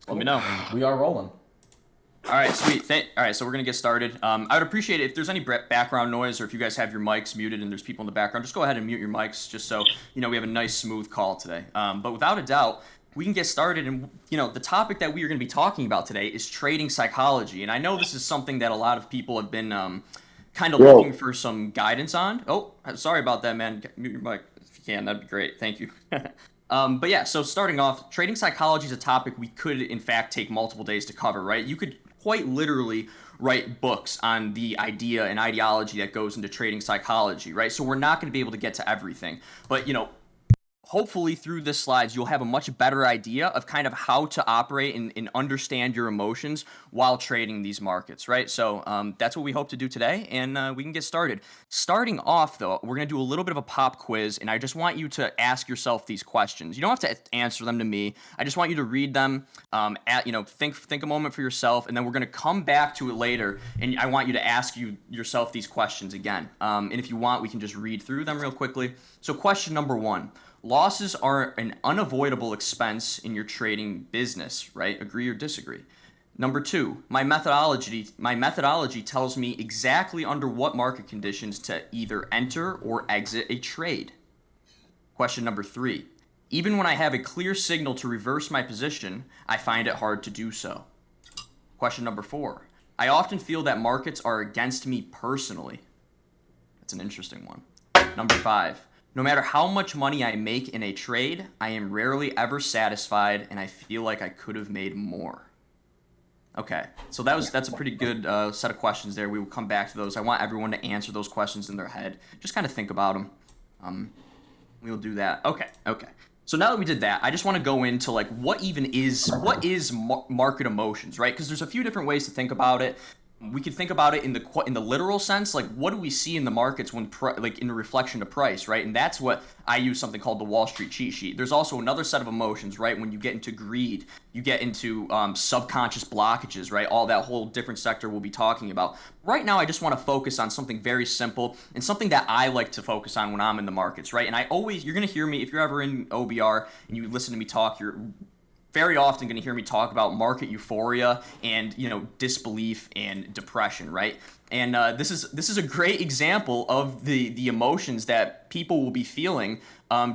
Let me know. We are rolling. All right, sweet. All right, so we're going to get started. I would appreciate it if there's any background noise or if you guys have your mics muted and there's people in the background, just go ahead and mute your mics just so, we have a nice, smooth call today. But without a doubt, we can get started. And, the topic that we are going to be talking about today is trading psychology. And I know this is something that a lot of people have been kind of looking for some guidance on. Oh, sorry about that, man. Mute your mic if you can. That'd be great. Thank you. But yeah, so starting off, trading psychology is a topic we could, in fact, take multiple days to cover, right? You could quite literally write books on the idea and ideology that goes into trading psychology, right? So we're not going to be able to get to everything. But, hopefully through this slides, you'll have a much better idea of kind of how to operate and understand your emotions while trading these markets, right? So that's what we hope to do today, and we can get started. Starting off, though, we're going to do a little bit of a pop quiz, and I just want you to ask yourself these questions. You don't have to answer them to me. I just want you to read them, think a moment for yourself, and then we're going to come back to it later, and I want you to ask yourself these questions again. And if you want, we can just read through them real quickly. So question number 1. Losses are an unavoidable expense in your trading business, right? Agree or disagree? Number 2, my methodology tells me exactly under what market conditions to either enter or exit a trade. Question number 3, even when I have a clear signal to reverse my position, I find it hard to do so. Question number 4, I often feel that markets are against me personally. That's an interesting one. Number 5, no matter how much money I make in a trade, I am rarely ever satisfied, and I feel like I could have made more. Okay, so that's a pretty good set of questions there. We will come back to those. I want everyone to answer those questions in their head. Just kind of think about them. We'll do that. Okay. So now that we did that, I just want to go into like what is market emotions, right? Because there's a few different ways to think about it. We could think about it in the literal sense, like what do we see in the markets when in reflection to price, right? And that's what I use something called the Wall Street cheat sheet. There's also another set of emotions, right? When you get into greed, you get into subconscious blockages, right? All that whole different sector we'll be talking about. Right now, I just want to focus on something very simple and something that I like to focus on when I'm in the markets, right? And you're going to hear me, if you're ever in OBR and you listen to me talk, you're very often going to hear me talk about market euphoria and disbelief and depression, right? And this is a great example of the emotions that people will be feeling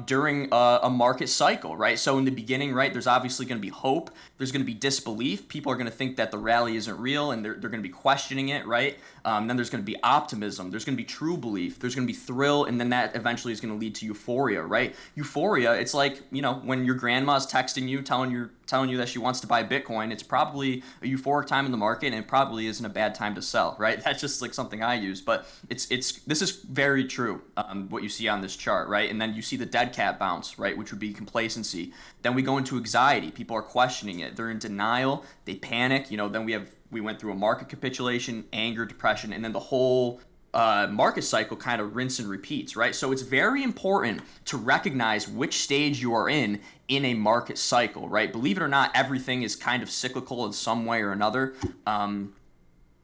during a market cycle, right? So in the beginning, right, there's obviously going to be hope. There's going to be disbelief. People are going to think that the rally isn't real, and they're going to be questioning it, right? Then there's going to be optimism. There's going to be true belief. There's going to be thrill, and then that eventually is going to lead to euphoria, right? Euphoria, it's like when your grandma's texting you, telling you that she wants to buy Bitcoin. It's probably a euphoric time in the market, and it probably isn't a bad time to sell, right? That's just like something I use, but this is very true. What you see on this chart, right? And then you see the dead cat bounce, right, which would be complacency. Then we go into anxiety. People are questioning it. They're in denial. They panic. Then we went through a market capitulation, anger, depression, and then the whole market cycle kind of rinse and repeats, right? So it's very important to recognize which stage you are in a market cycle, right? Believe it or not, everything is kind of cyclical in some way or another.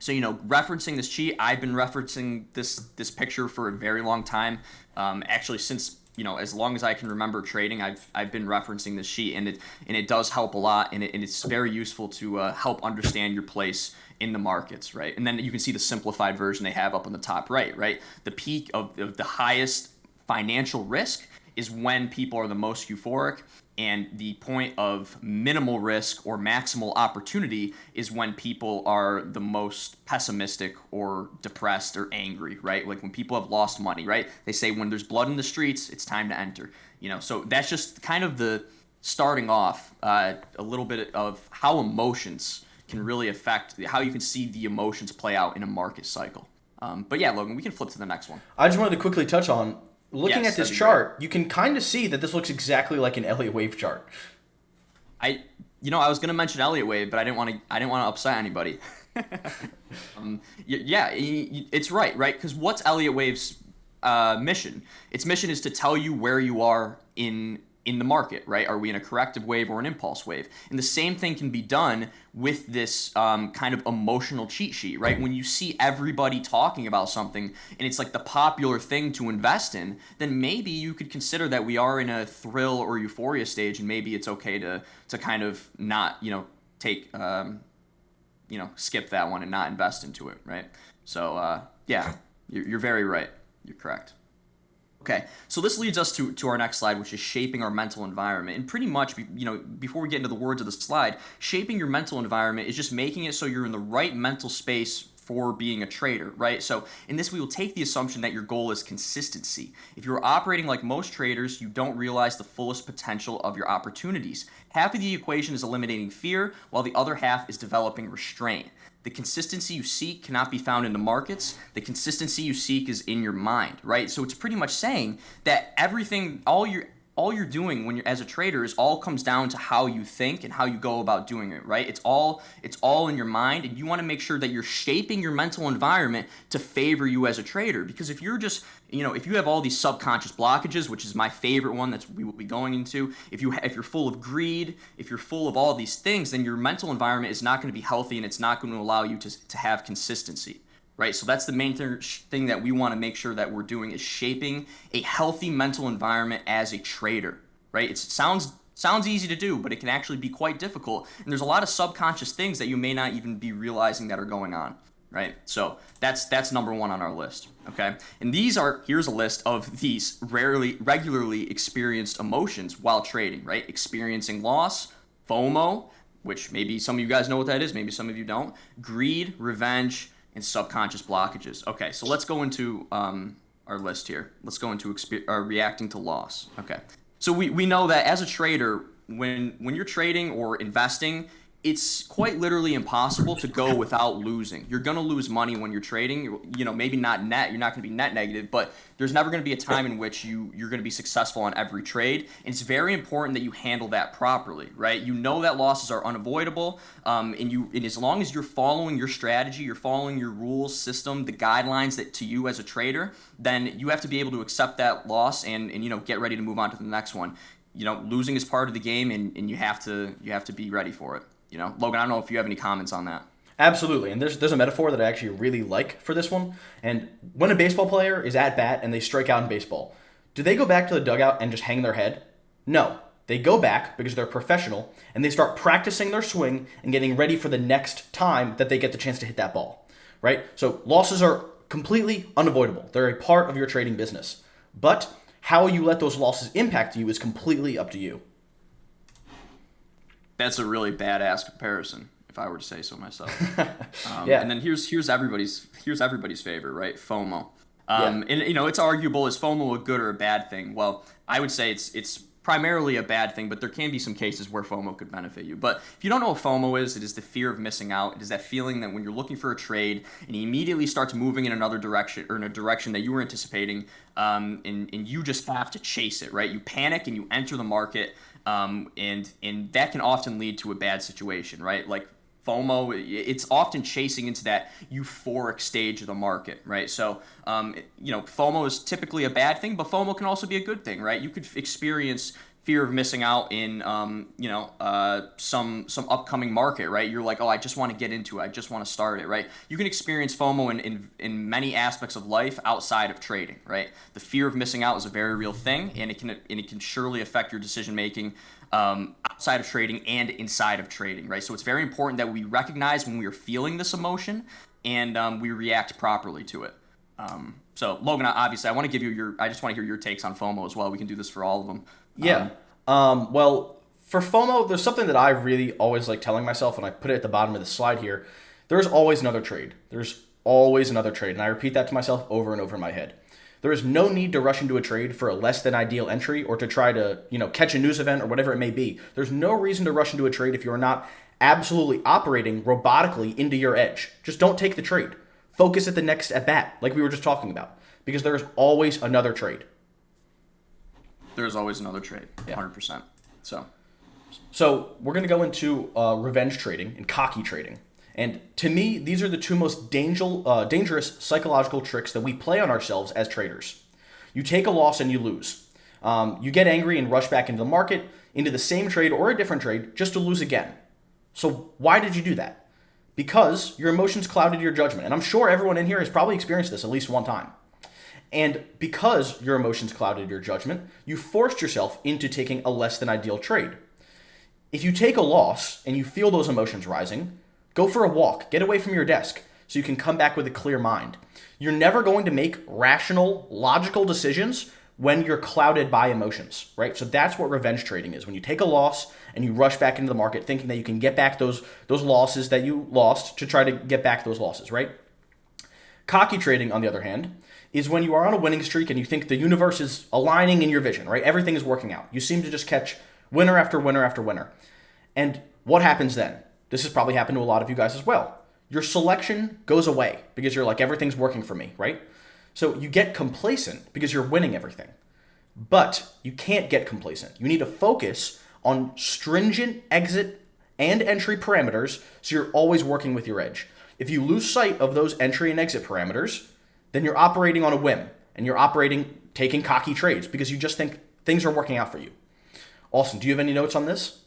So, referencing this cheat, I've been referencing this picture for a very long time. Actually, since as long as I can remember trading, I've been referencing this sheet, and it does help a lot, and it's very useful to help understand your place in the markets, right? And then you can see the simplified version they have up on the top right? The peak of the highest financial risk is when people are the most euphoric, and the point of minimal risk or maximal opportunity is when people are the most pessimistic or depressed or angry, right? Like when people have lost money, right? They say when there's blood in the streets, it's time to enter. So that's just kind of the starting off a little bit of how emotions can really affect how you can see the emotions play out in a market cycle. But yeah, Logan, we can flip to the next one. I just wanted to quickly touch on, looking at this chart, you can kind of see that this looks exactly like an Elliott wave chart. I was going to mention Elliott wave, but I didn't want to upset anybody. It's right? Because what's Elliott wave's mission? Its mission is to tell you where you are in the market, right? Are we in a corrective wave or an impulse wave? And the same thing can be done with this kind of emotional cheat sheet, right? When you see everybody talking about something and it's like the popular thing to invest in, then maybe you could consider that we are in a thrill or euphoria stage, and maybe it's okay to kind of not, take skip that one and not invest into it, right? So yeah, you're very right. You're correct. Okay, so this leads us to our next slide, which is shaping our mental environment. And pretty much, before we get into the words of the slide, shaping your mental environment is just making it so you're in the right mental space for being a trader, right? So in this, we will take the assumption that your goal is consistency. If you're operating like most traders, you don't realize the fullest potential of your opportunities. Half of the equation is eliminating fear, while the other half is developing restraint. The consistency you seek cannot be found in the markets. The consistency you seek is in your mind, right? So it's pretty much saying that everything, all you're doing when you're as a trader is all comes down to how you think and how you go about doing it, right? It's all in your mind, and you want to make sure that you're shaping your mental environment to favor you as a trader. Because if you're just, if you have all these subconscious blockages, which is my favorite one that we will be going into, if you're full of greed, if you're full of all these things, then your mental environment is not going to be healthy, and it's not going to allow you to have consistency. Right, so that's the main thing that we want to make sure that we're doing is shaping a healthy mental environment as a trader. Right, it sounds easy to do, but it can actually be quite difficult. And there's a lot of subconscious things that you may not even be realizing that are going on. Right, so that's number one on our list. Okay, and here's a list of these regularly experienced emotions while trading. Right, experiencing loss, FOMO, which maybe some of you guys know what that is, maybe some of you don't. Greed, revenge, and subconscious blockages. Okay, so let's go into our list here. Let's go into reacting to loss. Okay, so we know that as a trader, when you're trading or investing, it's quite literally impossible to go without losing. You're going to lose money when you're trading. Maybe not net. You're not going to be net negative, but there's never going to be a time in which you're going to be successful on every trade. And it's very important that you handle that properly, right? You know that losses are unavoidable, and as long as you're following your strategy, you're following your rules, system, the guidelines that to you as a trader, then you have to be able to accept that loss and get ready to move on to the next one. Losing is part of the game, and you have to be ready for it. Logan, I don't know if you have any comments on that. Absolutely, and there's a metaphor that I actually really like for this one. And when a baseball player is at bat and they strike out in baseball, do they go back to the dugout and just hang their head? No. They go back because they're professional and they start practicing their swing and getting ready for the next time that they get the chance to hit that ball, right? So losses are completely unavoidable. They're a part of your trading business. But how you let those losses impact you is completely up to you. That's a really badass comparison, if I were to say so myself. Yeah. And then here's everybody's favorite, right? FOMO. And it's arguable, is FOMO a good or a bad thing? Well, I would say it's primarily a bad thing, but there can be some cases where FOMO could benefit you. But if you don't know what FOMO is, it is the fear of missing out. It is that feeling that when you're looking for a trade and he immediately starts moving in another direction or in a direction that you were anticipating, and you just have to chase it, right? You panic and you enter the market, and that can often lead to a bad situation, right? Like FOMO, it's often chasing into that euphoric stage of the market, right? So, FOMO is typically a bad thing, but FOMO can also be a good thing, right? You could experience fear of missing out in, some upcoming market, right? You're like, oh, I just want to get into it. I just want to start it, right? You can experience FOMO in many aspects of life outside of trading, right? The fear of missing out is a very real thing, and it can surely affect your decision making outside of trading and inside of trading, right? So it's very important that we recognize when we are feeling this emotion and we react properly to it. So Logan, obviously, I just want to hear your takes on FOMO as well. We can do this for all of them. Yeah. Well, for FOMO, there's something that I really always like telling myself, and I put it at the bottom of the slide here. There's always another trade. There's always another trade, and I repeat that to myself over and over in my head. There is no need to rush into a trade for a less than ideal entry or to try to, catch a news event or whatever it may be. There's no reason to rush into a trade if you're not absolutely operating robotically into your edge. Just don't take the trade. Focus at the next at bat, like we were just talking about, because there is always another trade. There's always another trade, 100%. So we're going to go into revenge trading and cocky trading. And to me, these are the two most dangerous psychological tricks that we play on ourselves as traders. You take a loss and you lose. You get angry and rush back into the market, into the same trade or a different trade, just to lose again. So why did you do that? Because your emotions clouded your judgment. And I'm sure everyone in here has probably experienced this at least one time. And because your emotions clouded your judgment, you forced yourself into taking a less than ideal trade. If you take a loss and you feel those emotions rising, go for a walk, get away from your desk so you can come back with a clear mind. You're never going to make rational, logical decisions when you're clouded by emotions, right? So that's what revenge trading is. When you take a loss and you rush back into the market thinking that you can get back those losses that you lost to try to get back those losses, right? Cocky trading, on the other hand, is when you are on a winning streak and you think the universe is aligning in your vision, right? Everything is working out. You seem to just catch winner after winner after winner. And what happens then? This has probably happened to a lot of you guys as well. Your selection goes away because you're like, everything's working for me, right? So you get complacent because you're winning everything. But you can't get complacent. You need to focus on stringent exit and entry parameters so you're always working with your edge. If you lose sight of those entry and exit parameters, then you're operating on a whim and you're taking cocky trades because you just think things are working out for you. Austin, do you have any notes on this?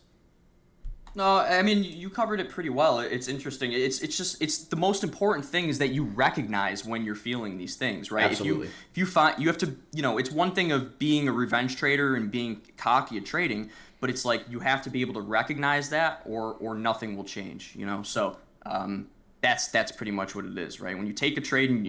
No, I mean, you covered it pretty well. It's interesting. It's the most important thing is that you recognize when you're feeling these things, right? Absolutely. If you find, you have to, it's one thing of being a revenge trader and being cocky at trading, but it's like you have to be able to recognize that or nothing will change, So that's pretty much what it is, right? When you take a trade and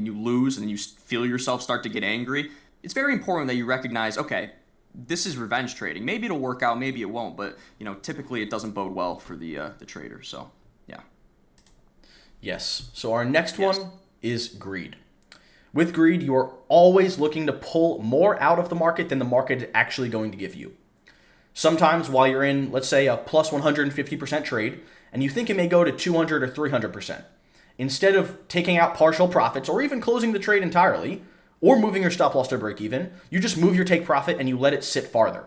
you lose and you feel yourself start to get angry, it's very important that you recognize, okay, this is revenge trading. Maybe it'll work out, maybe it won't, but typically it doesn't bode well for the trader. So, yeah. Yes. So our next one is greed. With greed, you are always looking to pull more out of the market than the market is actually going to give you. Sometimes while you're in, let's say, a plus 150% trade, and you think it may go to 200 or 300%, instead of taking out partial profits or even closing the trade entirely, or moving your stop loss to break even, you just move your take profit and you let it sit farther.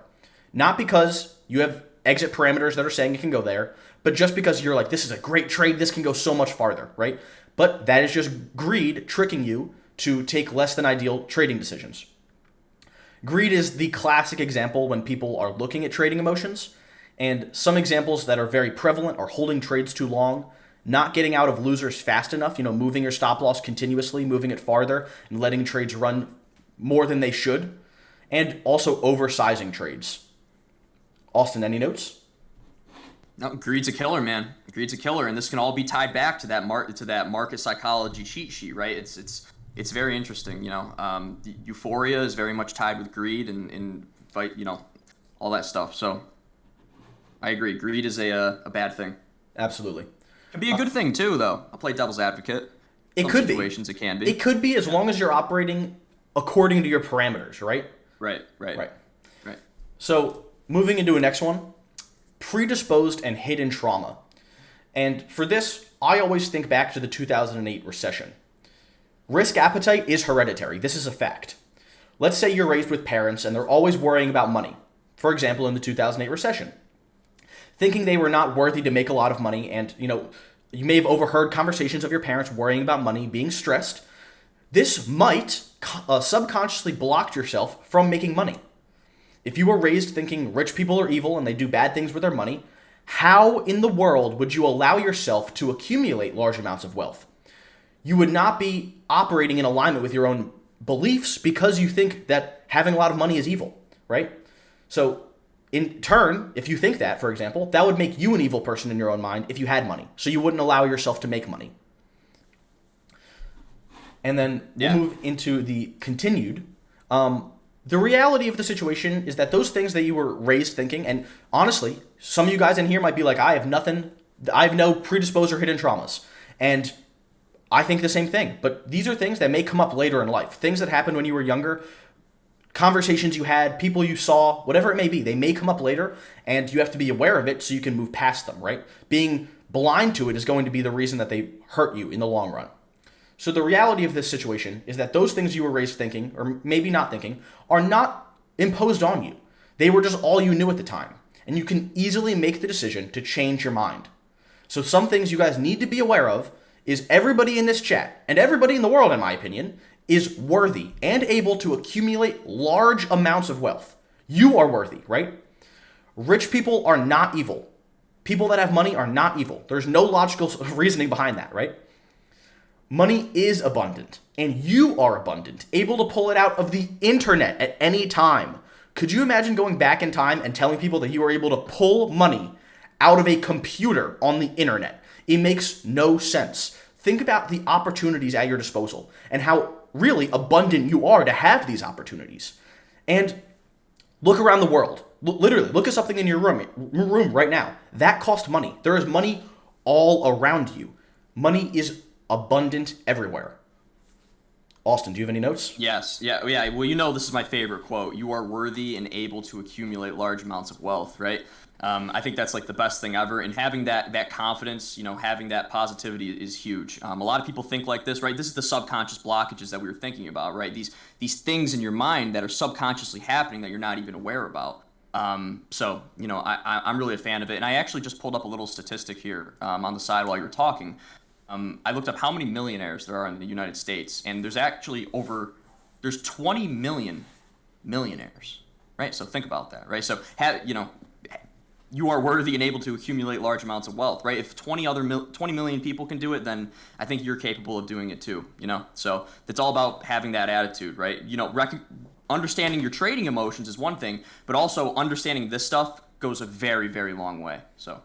Not because you have exit parameters that are saying it can go there, but just because you're like, this is a great trade, this can go so much farther, right? But that is just greed tricking you to take less than ideal trading decisions. Greed is the classic example when people are looking at trading emotions, and some examples that are very prevalent are holding trades too long, not getting out of losers fast enough, moving your stop loss continuously, moving it farther, and letting trades run more than they should, and also oversizing trades. Austin, any notes? No, greed's a killer, man. Greed's a killer, and this can all be tied back to that market psychology cheat sheet, right? It's very interesting, euphoria is very much tied with greed and fight, all that stuff. So I agree. Greed is a bad thing. Absolutely. Could be a good thing too, though. I'll play devil's advocate. It could be. Situations it can be. It could be as long as you're operating according to your parameters, right? Right. So moving into a next one, predisposed and hidden trauma. And for this, I always think back to the 2008 recession. Risk appetite is hereditary. This is a fact. Let's say you're raised with parents and they're always worrying about money. For example, in the 2008 recession. Thinking they were not worthy to make a lot of money, and you may have overheard conversations of your parents worrying about money, being stressed. This might subconsciously block yourself from making money. If you were raised thinking rich people are evil and they do bad things with their money, how in the world would you allow yourself to accumulate large amounts of wealth? You would not be operating in alignment with your own beliefs because you think that having a lot of money is evil, right? So in turn, if you think that, for example, that would make you an evil person in your own mind if you had money. So you wouldn't allow yourself to make money. And then we'll move into the continued. The reality of the situation is that those things that you were raised thinking, and honestly, some of you guys in here might be like, I have no predisposed or hidden traumas. And I think the same thing. But these are things that may come up later in life. Things that happened when you were younger, conversations you had, people you saw, whatever it may be, they may come up later, and you have to be aware of it so you can move past them, right? Being blind to it is going to be the reason that they hurt you in the long run. So the reality of this situation is that those things you were raised thinking, or maybe not thinking, are not imposed on you. They were just all you knew at the time, and you can easily make the decision to change your mind. So some things you guys need to be aware of is everybody in this chat, and everybody in the world, in my opinion, is worthy and able to accumulate large amounts of wealth. You are worthy, right? Rich people are not evil. People that have money are not evil. There's no logical reasoning behind that, right? Money is abundant, and you are abundant, able to pull it out of the internet at any time. Could you imagine going back in time and telling people that you were able to pull money out of a computer on the internet? It makes no sense. Think about the opportunities at your disposal and how really abundant you are to have these opportunities. And look around the world. Literally, look at something in your room right now. That cost money. There is money all around you. Money is abundant everywhere. Austin, do you have any notes? Yes. Yeah. Well, you know, this is my favorite quote. You are worthy and able to accumulate large amounts of wealth, right? I think that's like the best thing ever. And having that confidence, you know, having that positivity is huge. A lot of people think like this, right? This is the subconscious blockages that we were thinking about, right? These things in your mind that are subconsciously happening that you're not even aware about. So, you know, I'm really a fan of it. And I actually just pulled up a little statistic here on the side while you were talking. I looked up how many millionaires there are in the United States, and there's actually there's 20 million millionaires, right? So think about that, right? So, you are worthy and able to accumulate large amounts of wealth, right? If 20 million people can do it, then I think you're capable of doing it too, you know? So it's all about having that attitude, right? You know, understanding your trading emotions is one thing, but also understanding this stuff goes a very, very long way. So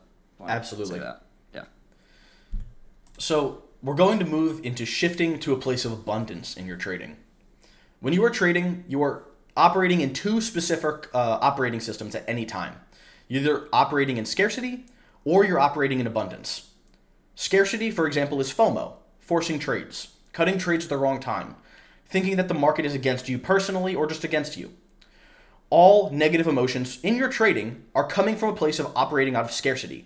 absolutely. Say that. Yeah. So we're going to move into shifting to a place of abundance in your trading. When you are trading, you are operating in two specific operating systems at any time. You're either operating in scarcity or you're operating in abundance. Scarcity, for example, is FOMO, forcing trades, cutting trades at the wrong time, thinking that the market is against you personally or just against you. All negative emotions in your trading are coming from a place of operating out of scarcity.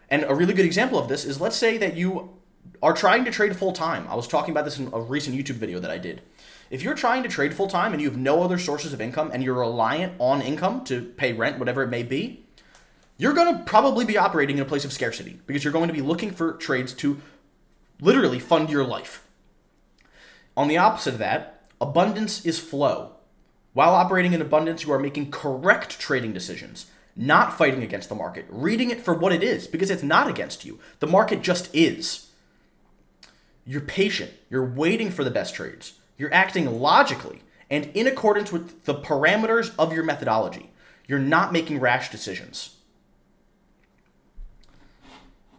And a really good example of this is, let's say that you are trying to trade full time. I was talking about this in a recent YouTube video that I did. If you're trying to trade full time and you have no other sources of income and you're reliant on income to pay rent, whatever it may be, you're going to probably be operating in a place of scarcity because you're going to be looking for trades to literally fund your life. On the opposite of that, abundance is flow. While operating in abundance, you are making correct trading decisions, not fighting against the market, reading it for what it is because it's not against you. The market just is. You're patient. You're waiting for the best trades. You're acting logically and in accordance with the parameters of your methodology. You're not making rash decisions.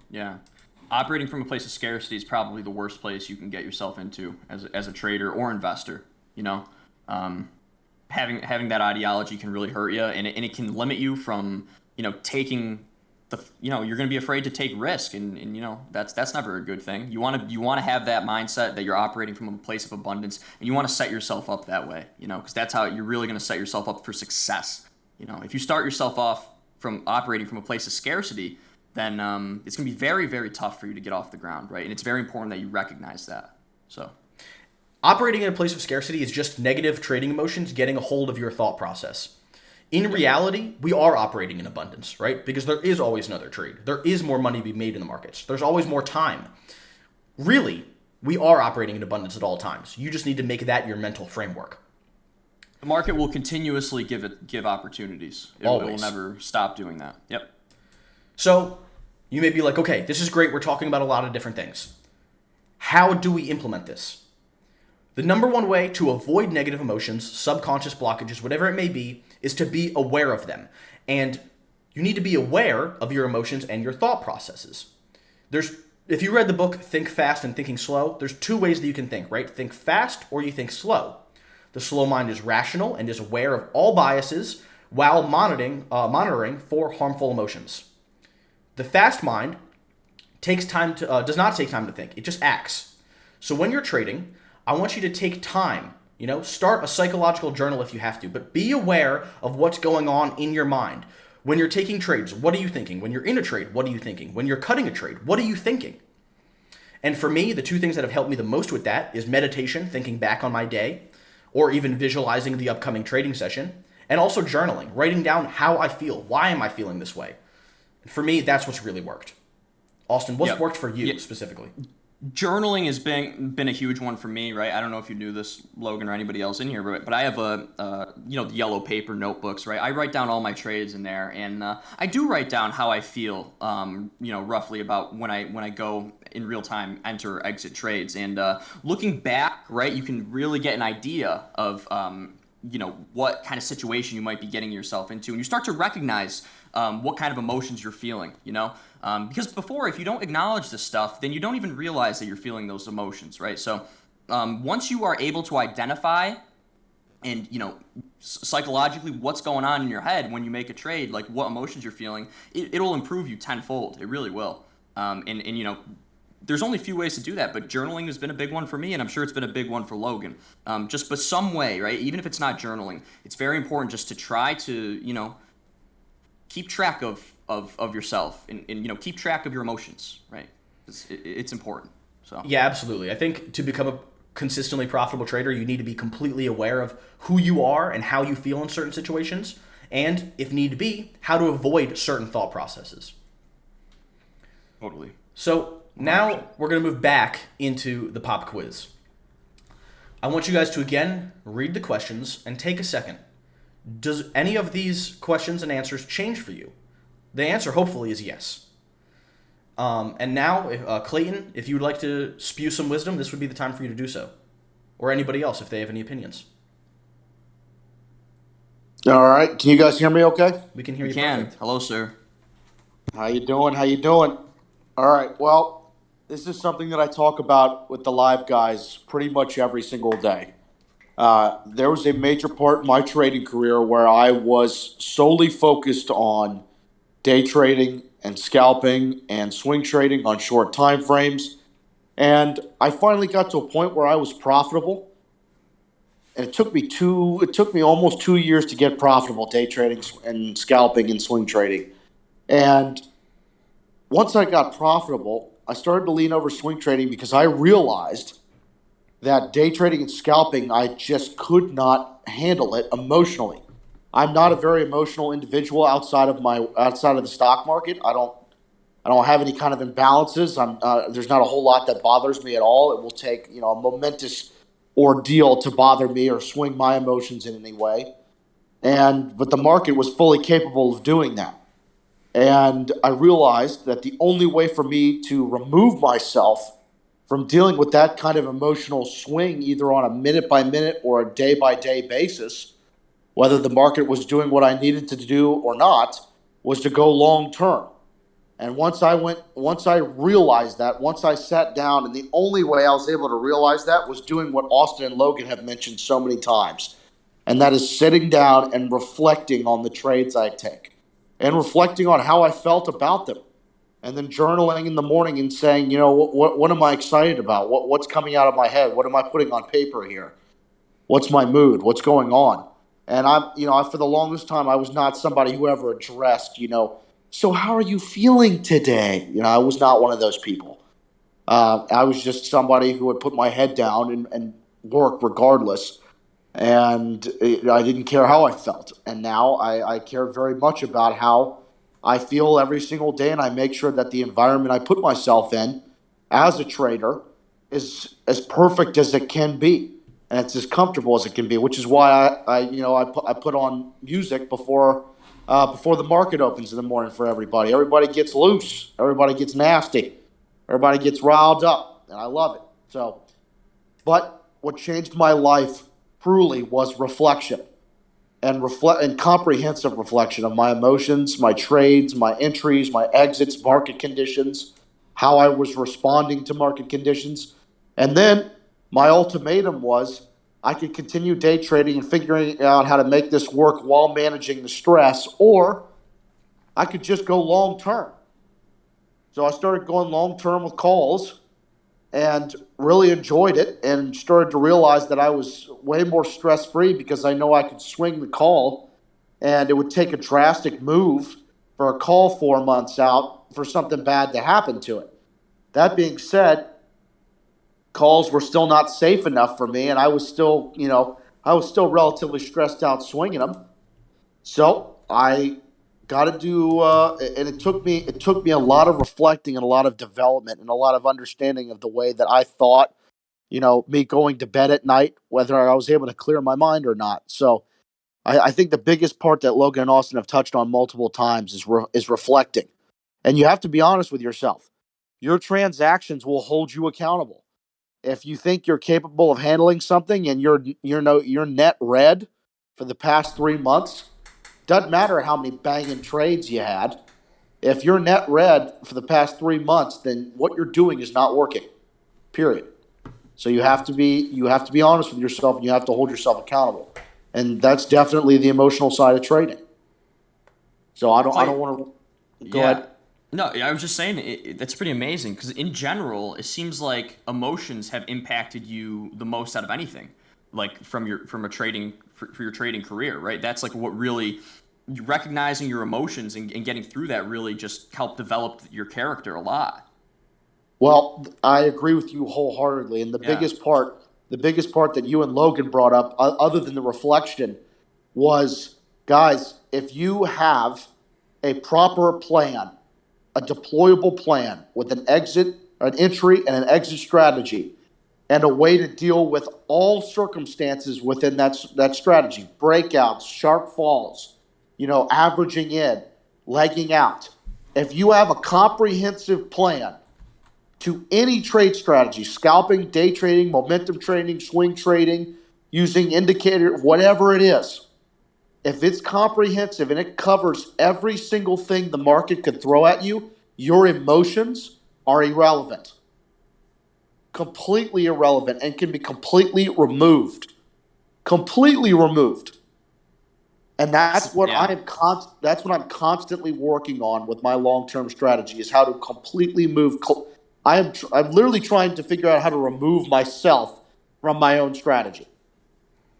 Yeah. Operating from a place of scarcity is probably the worst place you can get yourself into as a trader or investor, you know? Having that ideology can really hurt you, and it can limit you from, you know, taking you're going to be afraid to take risk, and you know, that's never a good thing. You want to have that mindset that you're operating from a place of abundance, and you want to set yourself up that way, you know, because that's how you're really going to set yourself up for success. You know, if you start yourself off from operating from a place of scarcity, then it's going to be very, very tough for you to get off the ground, right? And it's very important that you recognize that. So, operating in a place of scarcity is just negative trading emotions getting a hold of your thought process. In reality, we are operating in abundance, right? Because there is always another trade. There is more money to be made in the markets. There's always more time. Really, we are operating in abundance at all times. You just need to make that your mental framework. The market will continuously give opportunities. It will never stop doing that. Yep. So you may be like, okay, this is great. We're talking about a lot of different things. How do we implement this? The number one way to avoid negative emotions, subconscious blockages, whatever it may be, is to be aware of them. And you need to be aware of your emotions and your thought processes. If you read the book Think Fast and Thinking Slow, there's two ways that you can think, right? Think fast or you think slow. The slow mind is rational and is aware of all biases while monitoring for harmful emotions. The fast mind does not take time to think. It just acts. So when you're trading, I want you to take time. You know, start a psychological journal if you have to, but be aware of what's going on in your mind. When you're taking trades, what are you thinking? When you're in a trade, what are you thinking? When you're cutting a trade, what are you thinking? And for me, the two things that have helped me the most with that is meditation, thinking back on my day, or even visualizing the upcoming trading session, and also journaling, writing down how I feel. Why am I feeling this way? For me, that's what's really worked. Austin, what's worked for you specifically? Journaling has been a huge one for me, right? I don't know if you knew this, Logan, or anybody else in here, but I have the yellow paper notebooks, right? I write down all my trades in there, and I do write down how I feel, roughly about when I go in real time, enter or exit trades. And looking back, right, you can really get an idea of what kind of situation you might be getting yourself into, and you start to recognize what kind of emotions you're feeling. Because before, if you don't acknowledge this stuff, then you don't even realize that you're feeling those emotions, right? So once you are able to identify and psychologically what's going on in your head when you make a trade, like what emotions you're feeling, it'll improve you tenfold. It really will. And there's only a few ways to do that, but journaling has been a big one for me, and I'm sure it's been a big one for Logan. But some way, right? Even if it's not journaling, it's very important just to try to keep track of yourself and keep track of your emotions, right? It's important. So Yeah, absolutely. I think to become a consistently profitable trader, you need to be completely aware of who you are and how you feel in certain situations, and if need be, how to avoid certain thought processes. Totally. So now we're going to move back into the pop quiz. I want you guys to again read the questions and take a second. Does any of these questions and answers change for you? The answer hopefully is yes. And now, Clayton, if you would like to spew some wisdom, this would be the time for you to do so. Or anybody else, if they have any opinions. All right. Can you guys hear me okay? We can hear you can. perfect. Hello, sir. How you doing? How you doing? All right. Well, this is something that I talk about with the live guys pretty much every single day. There was a major part in my trading career where I was solely focused on day trading and scalping and swing trading on short time frames. And I finally got to a point where I was profitable. And it took me almost 2 years to get profitable day trading and scalping and swing trading. And once I got profitable, I started to lean over swing trading because I realized that day trading and scalping, I just could not handle it emotionally. I'm not a very emotional individual outside of the stock market. I don't have any kind of imbalances. There's not a whole lot that bothers me at all. It will take a momentous ordeal to bother me or swing my emotions in any way. But the market was fully capable of doing that. And I realized that the only way for me to remove myself from dealing with that kind of emotional swing, either on a minute by minute or a day by day basis, whether the market was doing what I needed to do or not, was to go long term. And once I realized that, once I sat down, and the only way I was able to realize that was doing what Austin and Logan have mentioned so many times, and that is sitting down and reflecting on the trades I take and reflecting on how I felt about them. And then journaling in the morning and saying, what am I excited about? What's coming out of my head? What am I putting on paper here? What's my mood? What's going on? And for the longest time, I was not somebody who ever addressed, so how are you feeling today? I was not one of those people. I was just somebody who would put my head down and work regardless. And I didn't care how I felt. And now I care very much about how I feel every single day, and I make sure that the environment I put myself in as a trader is as perfect as it can be, and it's as comfortable as it can be. Which is why I put on music before the market opens in the morning for everybody. Everybody gets loose. Everybody gets nasty. Everybody gets riled up, and I love it. But what changed my life truly was reflection and comprehensive reflection of my emotions, my trades, my entries, my exits, market conditions, how I was responding to market conditions. And then my ultimatum was I could continue day trading and figuring out how to make this work while managing the stress, or I could just go long term. So I started going long term with calls and really enjoyed it, and started to realize that I was way more stress free because I know I could swing the call, and it would take a drastic move for a call 4 months out for something bad to happen to it. That being said, calls were still not safe enough for me, and I was still relatively stressed out swinging them. So I got to do, and it took me a lot of reflecting and a lot of development and a lot of understanding of the way that I thought, me going to bed at night, whether I was able to clear my mind or not. So I think the biggest part that Logan and Austin have touched on multiple times is reflecting, and you have to be honest with yourself. Your transactions will hold you accountable. If you think you're capable of handling something and you're net red, for the past 3 months, doesn't matter how many banging trades you had. If you're net red for the past 3 months, then what you're doing is not working. Period. So you have to be honest with yourself, and you have to hold yourself accountable. And that's definitely the emotional side of trading. So I don't want to go ahead. No, I was just saying that's pretty amazing because in general, it seems like emotions have impacted you the most out of anything, like for your trading career, right? That's like what really recognizing your emotions and getting through that really just helped develop your character a lot. Well, I agree with you wholeheartedly. And the biggest part that you and Logan brought up, other than the reflection, was, guys, if you have a proper plan, a deployable plan with an entry and an exit strategy, and a way to deal with all circumstances within that strategy, breakouts, sharp falls, averaging in, legging out. If you have a comprehensive plan to any trade strategy, scalping, day trading, momentum trading, swing trading, using indicator, whatever it is, if it's comprehensive and it covers every single thing the market could throw at you, your emotions are irrelevant. Completely irrelevant, and can be completely removed. Completely removed. And that's what I'm constantly working on with my long-term strategy, is how to completely move. I'm literally trying to figure out how to remove myself from my own strategy.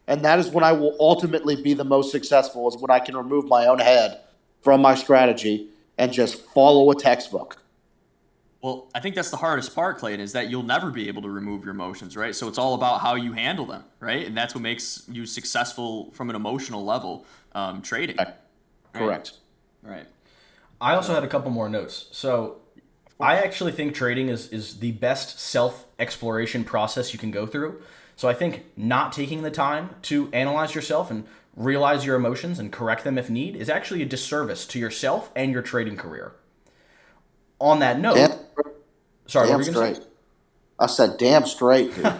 And that is when I will ultimately be the most successful, is when I can remove my own head from my strategy and just follow a textbook. Well, I think that's the hardest part, Clayton, is that you'll never be able to remove your emotions, right? So it's all about how you handle them, right? And that's what makes you successful from an emotional level, trading. Correct. Right. I also had a couple more notes. So I actually think trading is the best self-exploration process you can go through. So I think not taking the time to analyze yourself and realize your emotions and correct them if need is actually a disservice to yourself and your trading career. On that note, sorry, what were you going to say? I said damn straight, dude.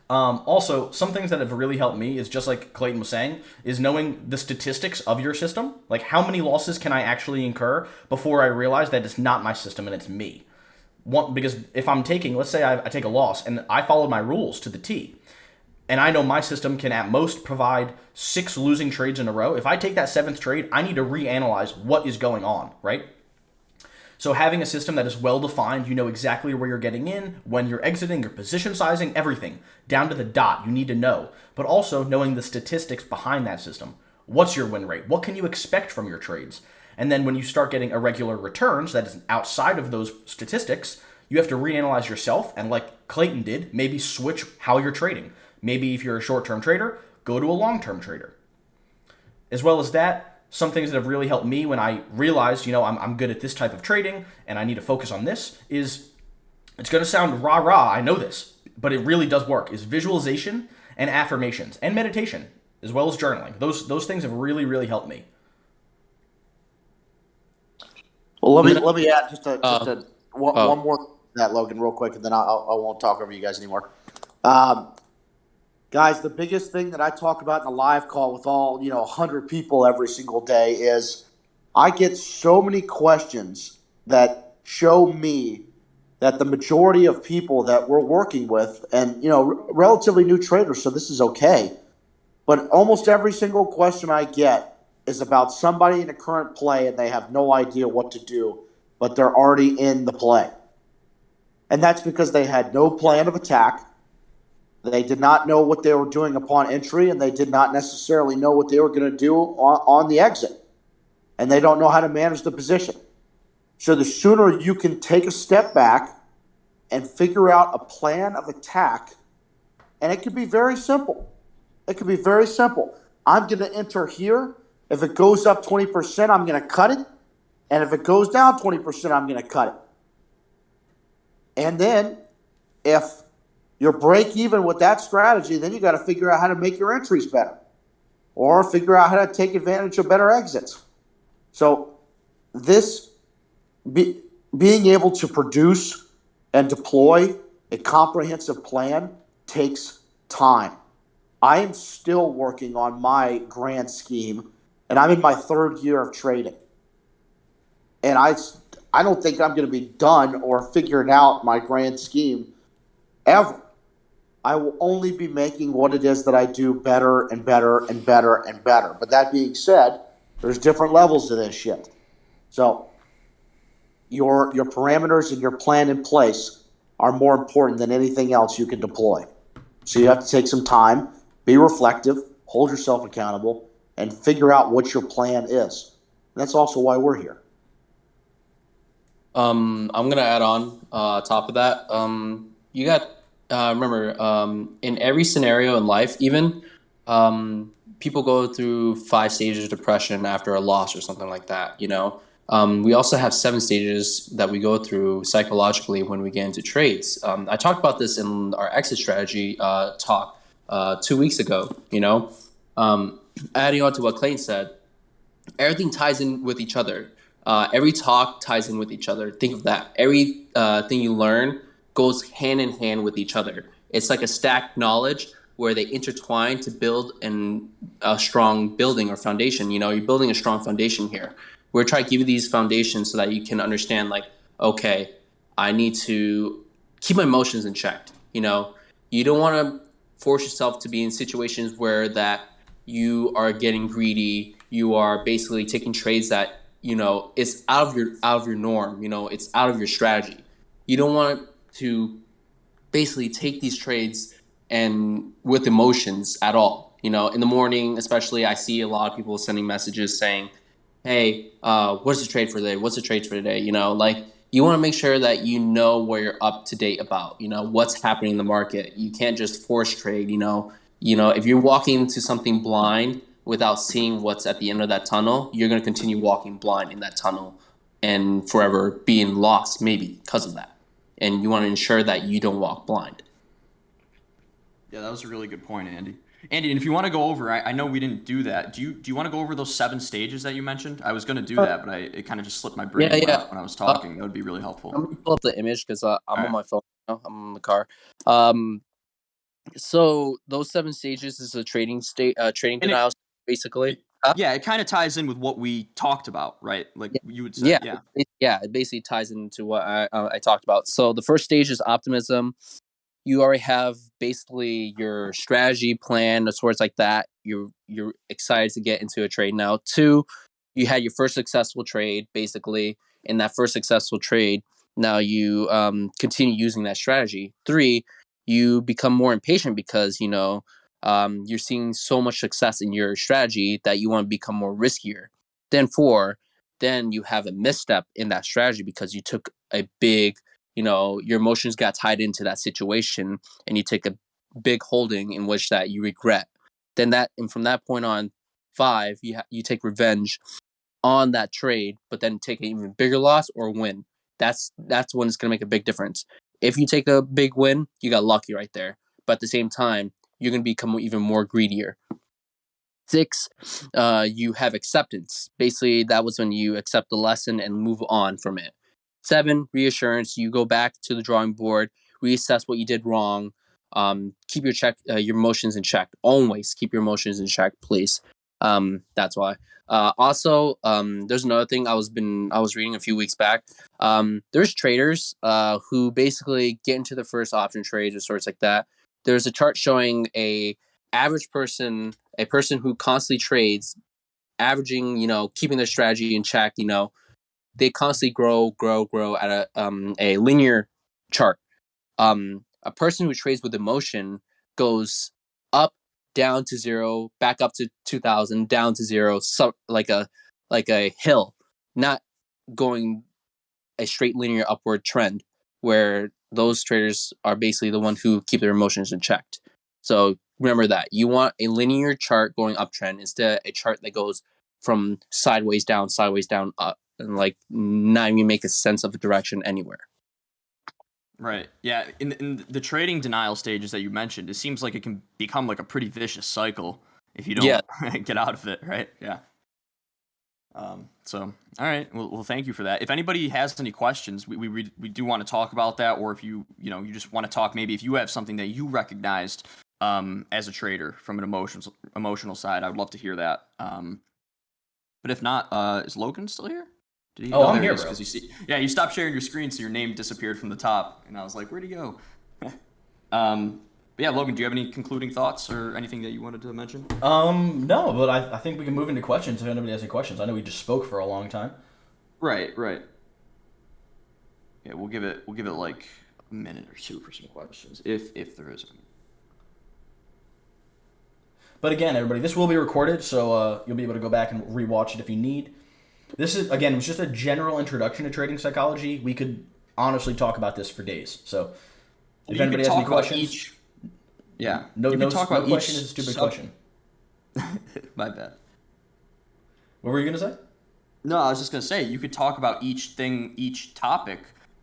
Also, some things that have really helped me is, just like Clayton was saying, is knowing the statistics of your system. Like, how many losses can I actually incur before I realize that it's not my system and it's me? Because if I'm let's say I take a loss and I followed my rules to the T, and I know my system can at most provide 6 losing trades in a row. If I take that 7th trade, I need to reanalyze what is going on, right? So having a system that is well-defined, you know exactly where you're getting in, when you're exiting, your position sizing, everything, down to the dot, you need to know. But also knowing the statistics behind that system. What's your win rate? What can you expect from your trades? And then when you start getting irregular returns that is outside of those statistics, you have to reanalyze yourself, and like Clayton did, maybe switch how you're trading. Maybe if you're a short-term trader, go to a long-term trader. As well as that, some things that have really helped me when I realized, I'm good at this type of trading and I need to focus on this is, it's going to sound rah-rah, I know this, but it really does work, is visualization and affirmations and meditation, as well as journaling. Those things have really, really helped me. Well, let me add one more to that, Logan, real quick, and then I won't talk over you guys anymore. Guys, the biggest thing that I talk about in a live call with all 100 people every single day is, I get so many questions that show me that the majority of people that we're working with, and relatively new traders, so this is okay, but almost every single question I get is about somebody in a current play and they have no idea what to do, but they're already in the play. And that's because they had no plan of attack. They did not know what they were doing upon entry, and they did not necessarily know what they were going to do on the exit. And they don't know how to manage the position. So the sooner you can take a step back and figure out a plan of attack, and it could be very simple. It could be very simple. I'm going to enter here. If it goes up 20%, I'm going to cut it. And if it goes down 20%, I'm going to cut it. And then if you're break even with that strategy, then you got to figure out how to make your entries better, or figure out how to take advantage of better exits. So being able to produce and deploy a comprehensive plan takes time. I am still working on my grand scheme, and I'm in my 3rd year of trading. And I don't think I'm going to be done or figuring out my grand scheme ever. I will only be making what it is that I do better and better and better and better. But that being said, there's different levels to this shit. So your parameters and your plan in place are more important than anything else you can deploy. So you have to take some time, be reflective, hold yourself accountable, and figure out what your plan is. And that's also why we're here. I'm gonna add on top of that. You got remember in every scenario in life, even people go through 5 stages of depression after a loss or something like that. We also have 7 stages that we go through psychologically when we get into trades. I talked about this in our exit strategy talk 2 weeks ago. Adding on to what Clayton said, everything ties in with each other. Every talk ties in with each other. Think of that. Every thing you learn goes hand in hand with each other. It's like a stacked knowledge where they intertwine to build a strong building or foundation. You're building a strong foundation here. We're trying to give you these foundations so that you can understand, like, okay, I need to keep my emotions in check. You don't want to force yourself to be in situations where that you are getting greedy. You are basically taking trades that it's out of your norm. It's out of your strategy. You don't want to basically take these trades and with emotions at all. In the morning, especially, I see a lot of people sending messages saying, "Hey, what's the trade for today? What's the trade for today?" Like, you want to make sure that you know where you're up to date about. What's happening in the market. You can't just force trade. If you're walking into something blind without seeing what's at the end of that tunnel, you're going to continue walking blind in that tunnel and forever being lost, maybe because of that. And you want to ensure that you don't walk blind. Yeah, that was a really good point, Andy. Andy, and if you want to go over, I know we didn't do that. Do you want to go over those 7 stages that you mentioned? I was going to do that, but it kind of just slipped my brain Yeah. when I was talking. That would be really helpful. I'm going to pull up the image because I'm All on right. my phone now. I'm in the car. So those 7 stages is a trading And denial, basically. Huh? yeah, it kind of ties in with what we talked about, right? Like you would say, Yeah, yeah. it basically ties into what I talked about. So the first stage is optimism. You already have basically your strategy plan, the sorts like that. You're excited to get into a trade now. 2, you had your first successful trade, basically. In that first successful trade, now you continue using that strategy. 3, you become more impatient because you're seeing so much success in your strategy that you want to become more riskier. Then 4, then you have a misstep in that strategy because you took a big, your emotions got tied into that situation and you take a big holding in which that you regret. And from that point on, 5, you take revenge on that trade, but then take an even bigger loss or win. That's when it's going to make a big difference. If you take a big win, you got lucky right there. But at the same time, you're going to become even more greedier. 6, you have acceptance. Basically, that was when you accept the lesson and move on from it. 7, reassurance. You go back to the drawing board, reassess what you did wrong. Keep your emotions in check. Always keep your emotions in check, please. That's why. Also, there's another thing I was reading a few weeks back. There's traders who basically get into the first option trades or sorts like that. There's a chart showing a person who constantly trades, averaging, keeping their strategy in check, they constantly grow at a linear chart. A person who trades with emotion goes up, down to 0, back up to 2000, down to 0, so like a hill, not going a straight linear upward trend, where those traders are basically the one who keep their emotions in check. So remember that you want a linear chart going uptrend instead of a chart that goes from sideways down, up, and like not even make a sense of a direction anywhere. Right. Yeah. In the trading denial stages that you mentioned, it seems like it can become like a pretty vicious cycle if you don't get out of it. Right. Yeah. So, all right. Well, thank you for that. If anybody has any questions, we do want to talk about that, or if you just want to talk, maybe if you have something that you recognized as a trader from an emotional side. I would love to hear that. But if not, is Logan still here? Did he? Oh, I'm there he here, is, bro. 'cause you stopped sharing your screen, so your name disappeared from the top, and I was like, where'd he go? But yeah, Logan, do you have any concluding thoughts or anything that you wanted to mention? No, but I think we can move into questions if anybody has any questions. I know we just spoke for a long time. Right. Yeah, we'll give it like a minute or two for some questions, if there is any. But again, everybody, this will be recorded, so you'll be able to go back and rewatch it if you need. This is, again, it was just a general introduction to trading psychology. We could honestly talk about this for days. So if anybody has any questions, yeah, no question is a stupid question. My bad. What were you gonna say? No, I was just gonna say you could talk about each topic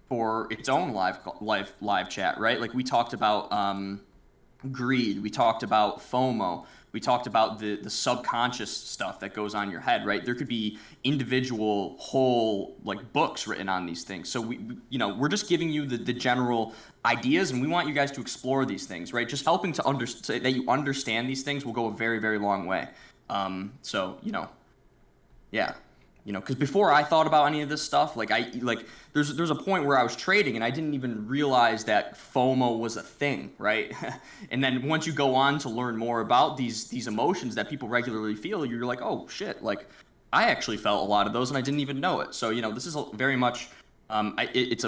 for its own live chat, right? Like we talked about greed, we talked about FOMO, we talked about the subconscious stuff that goes on in your head, right? There could be individual whole like books written on these things. So we're just giving you the general ideas, and we want you guys to explore these things, right? Just helping to understand that you understand these things will go a very, very long way. Yeah. Because before I thought about any of this stuff, there's a point where I was trading and I didn't even realize that FOMO was a thing, right? And then once you go on to learn more about these emotions that people regularly feel, you're like, oh shit, like I actually felt a lot of those and I didn't even know it. So this is very much it's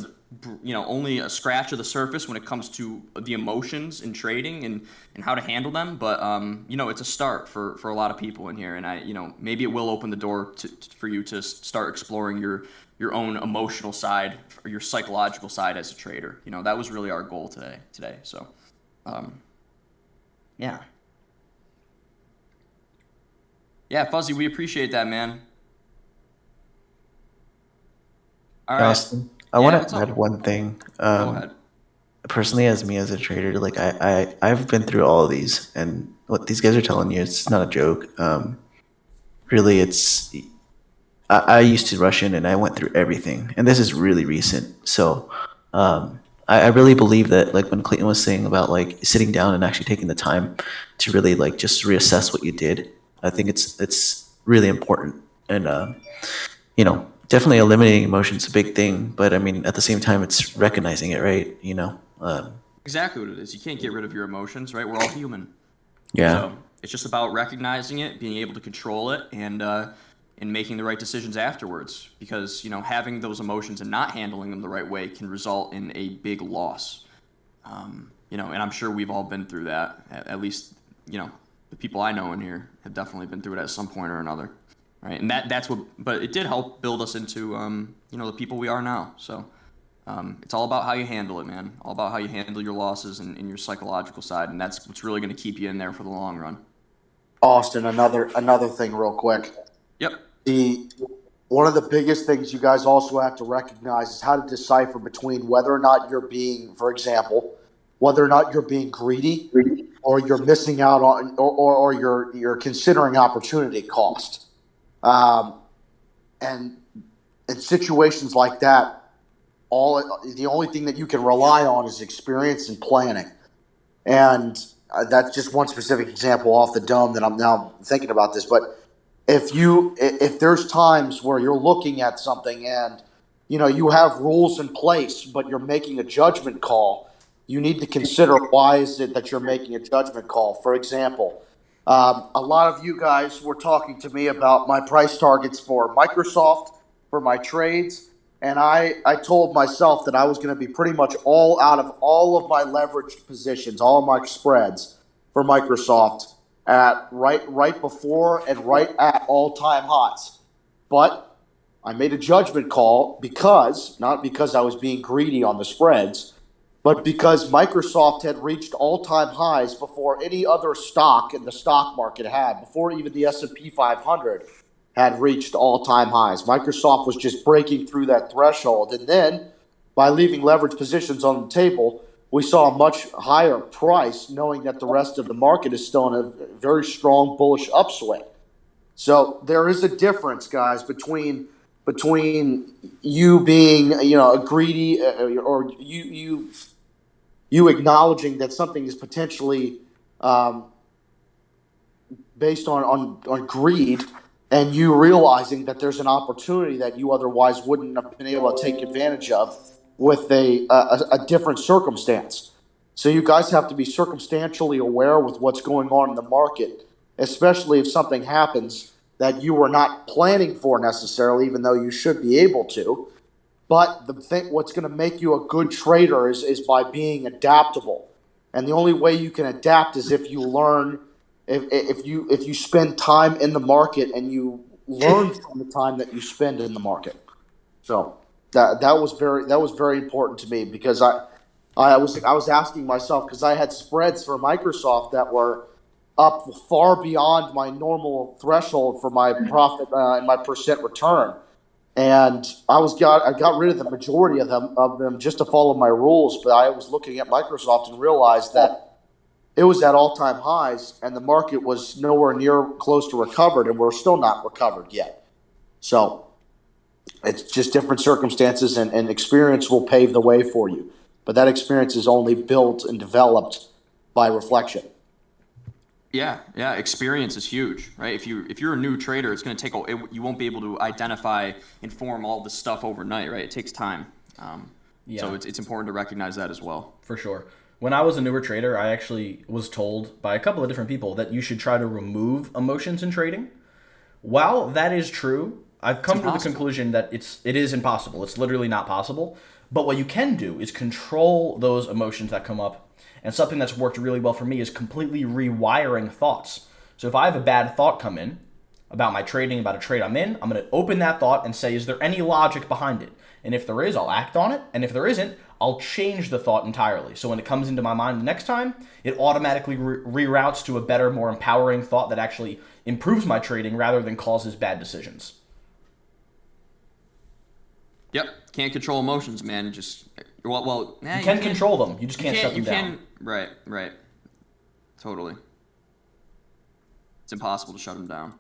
only a scratch of the surface when it comes to the emotions in trading and how to handle them. But it's a start for a lot of people in here, and maybe it will open the door for you to start exploring your own emotional side or your psychological side as a trader. That was really our goal today. So, yeah, Fuzzy, we appreciate that, man. All right. Austin, I Yeah, want what's to up? add one thing. Go ahead. Personally, as me as a trader, like I've been through all of these, and what these guys are telling you, it's not a joke. Really, I used to rush in and I went through everything, and this is really recent. So, I really believe that like when Clayton was saying about like sitting down and actually taking the time to really like just reassess what you did, I think it's really important, and definitely eliminating emotions is a big thing, but I mean, at the same time, it's recognizing it, right? Exactly what it is. You can't get rid of your emotions, right? We're all human. Yeah, So it's just about recognizing it, being able to control it, and making the right decisions afterwards. Because having those emotions and not handling them the right way can result in a big loss. And I'm sure we've all been through that. At least the people I know in here have definitely been through it at some point or another, right? And that's what. But it did help build us into the people we are now. So. It's all about how you handle it, man. All about how you handle your losses and your psychological side, and that's what's really going to keep you in there for the long run. Austin, another thing real quick. Yep. One of the biggest things you guys also have to recognize is how to decipher between whether or not you're being, for example, whether or not you're being greedy or you're missing out on or you're considering opportunity cost. And in situations like that, the only thing that you can rely on is experience and planning. And that's just one specific example off the dome that I'm now thinking about this. But if there's times where you're looking at something and you have rules in place, but you're making a judgment call, you need to consider why is it that you're making a judgment call. For example, a lot of you guys were talking to me about my price targets for Microsoft, for my trades. And I told myself that I was going to be pretty much all out of all of my leveraged positions, all of my spreads for Microsoft at right before and right at all-time highs. But I made a judgment call not because I was being greedy on the spreads, but because Microsoft had reached all-time highs before any other stock in the stock market had, before even the S&P 500 had reached all-time highs. Microsoft was just breaking through that threshold. And then, by leaving leverage positions on the table, we saw a much higher price, knowing that the rest of the market is still in a very strong bullish upswing. So there is a difference, guys, between you being, a greedy or you acknowledging that something is potentially um, based on greed, and you realizing that there's an opportunity that you otherwise wouldn't have been able to take advantage of with a different circumstance. So you guys have to be circumstantially aware with what's going on in the market, especially if something happens that you were not planning for necessarily, even though you should be able to. But what's going to make you a good trader is by being adaptable. And the only way you can adapt is if you learn, if you spend time in the market and you learn from the time that you spend in the market. So that was very important to me, because I was asking myself, because I had spreads for Microsoft that were up far beyond my normal threshold for my profit and my percent return. And I got rid of the majority of them just to follow my rules. But I was looking at Microsoft and realized that it was at all-time highs, and the market was nowhere near close to recovered, and we're still not recovered yet. So it's just different circumstances, and experience will pave the way for you. But that experience is only built and developed by reflection. Yeah, experience is huge, right? If you're a new trader, it's going to take you won't be able to identify and form all this stuff overnight, right? It takes time. So it's important to recognize that as well. For sure. When I was a newer trader, I actually was told by a couple of different people that you should try to remove emotions in trading. While that is true, I've come to the conclusion that it is impossible. It's literally not possible. But what you can do is control those emotions that come up. And something that's worked really well for me is completely rewiring thoughts. So if I have a bad thought come in about my trading, about a trade I'm in, I'm going to open that thought and say, is there any logic behind it? And if there is, I'll act on it. And if there isn't, I'll change the thought entirely. So when it comes into my mind the next time, it automatically reroutes to a better, more empowering thought that actually improves my trading rather than causes bad decisions. Yep, can't control emotions, man. Just you can control them. You just can't shut them down. Right. Totally. It's impossible to shut them down.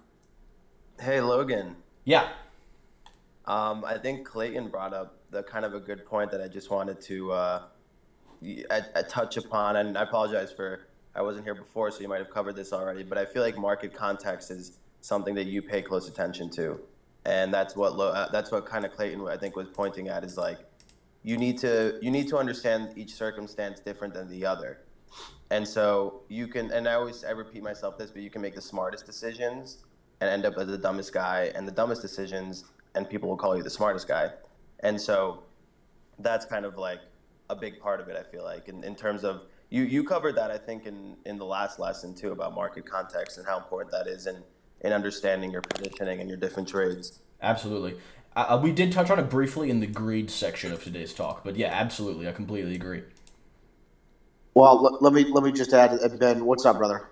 Hey, Logan. Yeah. I think Clayton brought up the kind of a good point that I just wanted to I touch upon, and I apologize for I wasn't here before, so you might have covered this already. But I feel like market context is something that you pay close attention to. And that's what kind of Clayton I think was pointing at, is like you need to understand each circumstance different than the other, and so you can, and I repeat myself this, but you can make the smartest decisions and end up as the dumbest guy, and the dumbest decisions, and people will call you the smartest guy, and so that's kind of like a big part of it. I feel like in terms of you covered that, I think in the last lesson too, about market context and how important that is in understanding your positioning and your different trades. Absolutely. We did touch on it briefly in the greed section of today's talk, but yeah, absolutely. I completely agree. Well, let me just add, Ben, what's up, brother?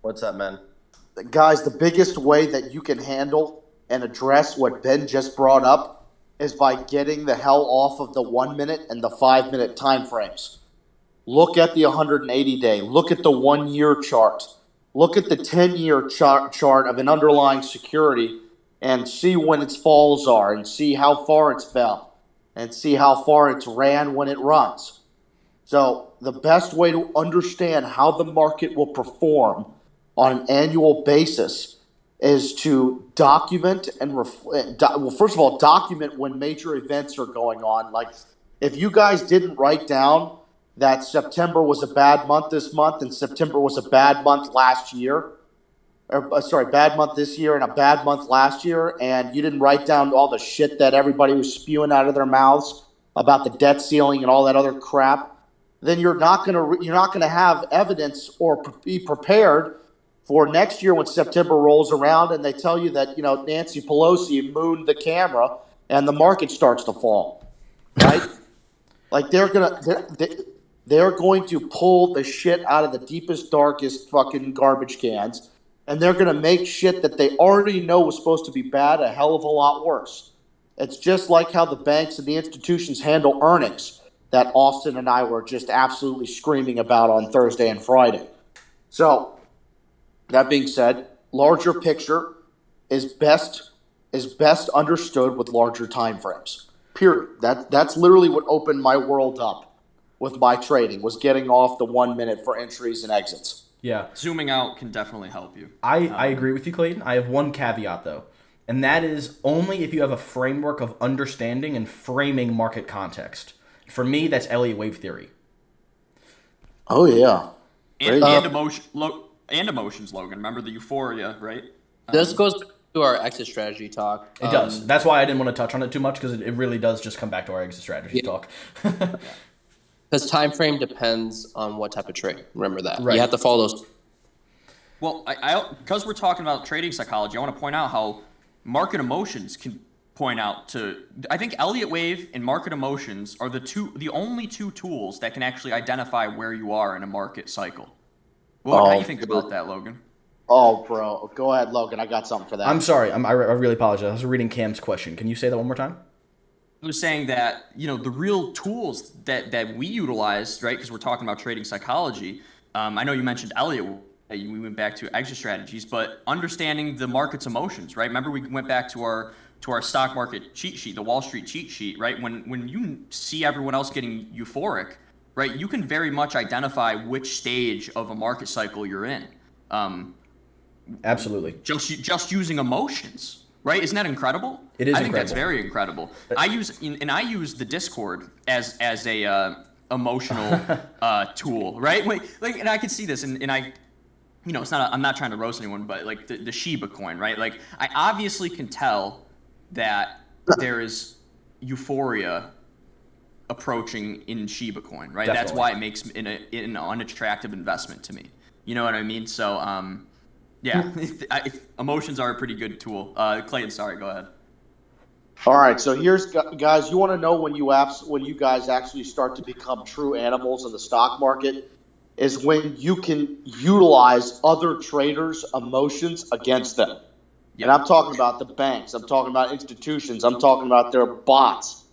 What's up, man? Guys, the biggest way that you can handle and address what Ben just brought up is by getting the hell off of the 1 minute and the 5 minute time frames. Look at the 180-day. Look at the 1 year chart. Look at the 10-year chart of an underlying security and see when its falls are, and see how far it's fell, and see how far it's ran when it runs. So the best way to understand how the market will perform on an annual basis is to document and first of all, document when major events are going on. Like, if you guys didn't write down that September was a bad month this month and September was a bad month last year, bad month this year and a bad month last year, and you didn't write down all the shit that everybody was spewing out of their mouths about the debt ceiling and all that other crap, then you're not gonna have evidence or be prepared for next year when September rolls around and they tell you that Nancy Pelosi mooned the camera and the market starts to fall, right? Like they're going to pull the shit out of the deepest, darkest fucking garbage cans, and they're going to make shit that they already know was supposed to be bad a hell of a lot worse. It's just like how the banks and the institutions handle earnings that Austin and I were just absolutely screaming about on Thursday and Friday. So, that being said, larger picture is best understood with larger time frames. Period. That's literally what opened my world up. with my trading, was getting off the 1 minute for entries and exits. Yeah. Zooming out can definitely help you. I agree with you, Clayton. I have one caveat, though, and that is only if you have a framework of understanding and framing market context. For me, that's Elliott wave theory. Oh, yeah. And emotions, Logan. Remember the euphoria, right? This goes to our exit strategy talk. It does. That's why I didn't want to touch on it too much, because it really does just come back to our exit strategy talk. Because time frame depends on what type of trade. Remember that. Right. You have to follow those. Well, because we're talking about trading psychology, I want to point out how market emotions can point out to. I think Elliott wave and market emotions are the only two tools that can actually identify where you are in a market cycle. Well, how do you think about that, Logan? Oh, bro. Go ahead, Logan. I got something for that. I'm sorry. I really apologize. I was reading Cam's question. Can you say that one more time? I was saying that, the real tools that we utilize, right, because we're talking about trading psychology, I know you mentioned Elliott, we went back to exit strategies, but understanding the market's emotions, right? Remember we went back to our stock market cheat sheet, the Wall Street cheat sheet, right? When you see everyone else getting euphoric, right, you can very much identify which stage of a market cycle you're in. Absolutely. Just using emotions, right? Isn't that incredible? It is. I think that's very incredible. I use the Discord as a emotional tool, right? Like, and I can see this, and I, it's not. I'm not trying to roast anyone, but like the Shiba coin, right? Like, I obviously can tell that there is euphoria approaching in Shiba coin, right? Definitely. That's why it makes it an unattractive investment to me. You know what I mean? So, yeah, emotions are a pretty good tool. Clayton, sorry, go ahead. All right, so here's, guys, you want to know when you guys actually start to become true animals in the stock market is when you can utilize other traders' emotions against them. Yep. And I'm talking about the banks. I'm talking about institutions. I'm talking about their bots.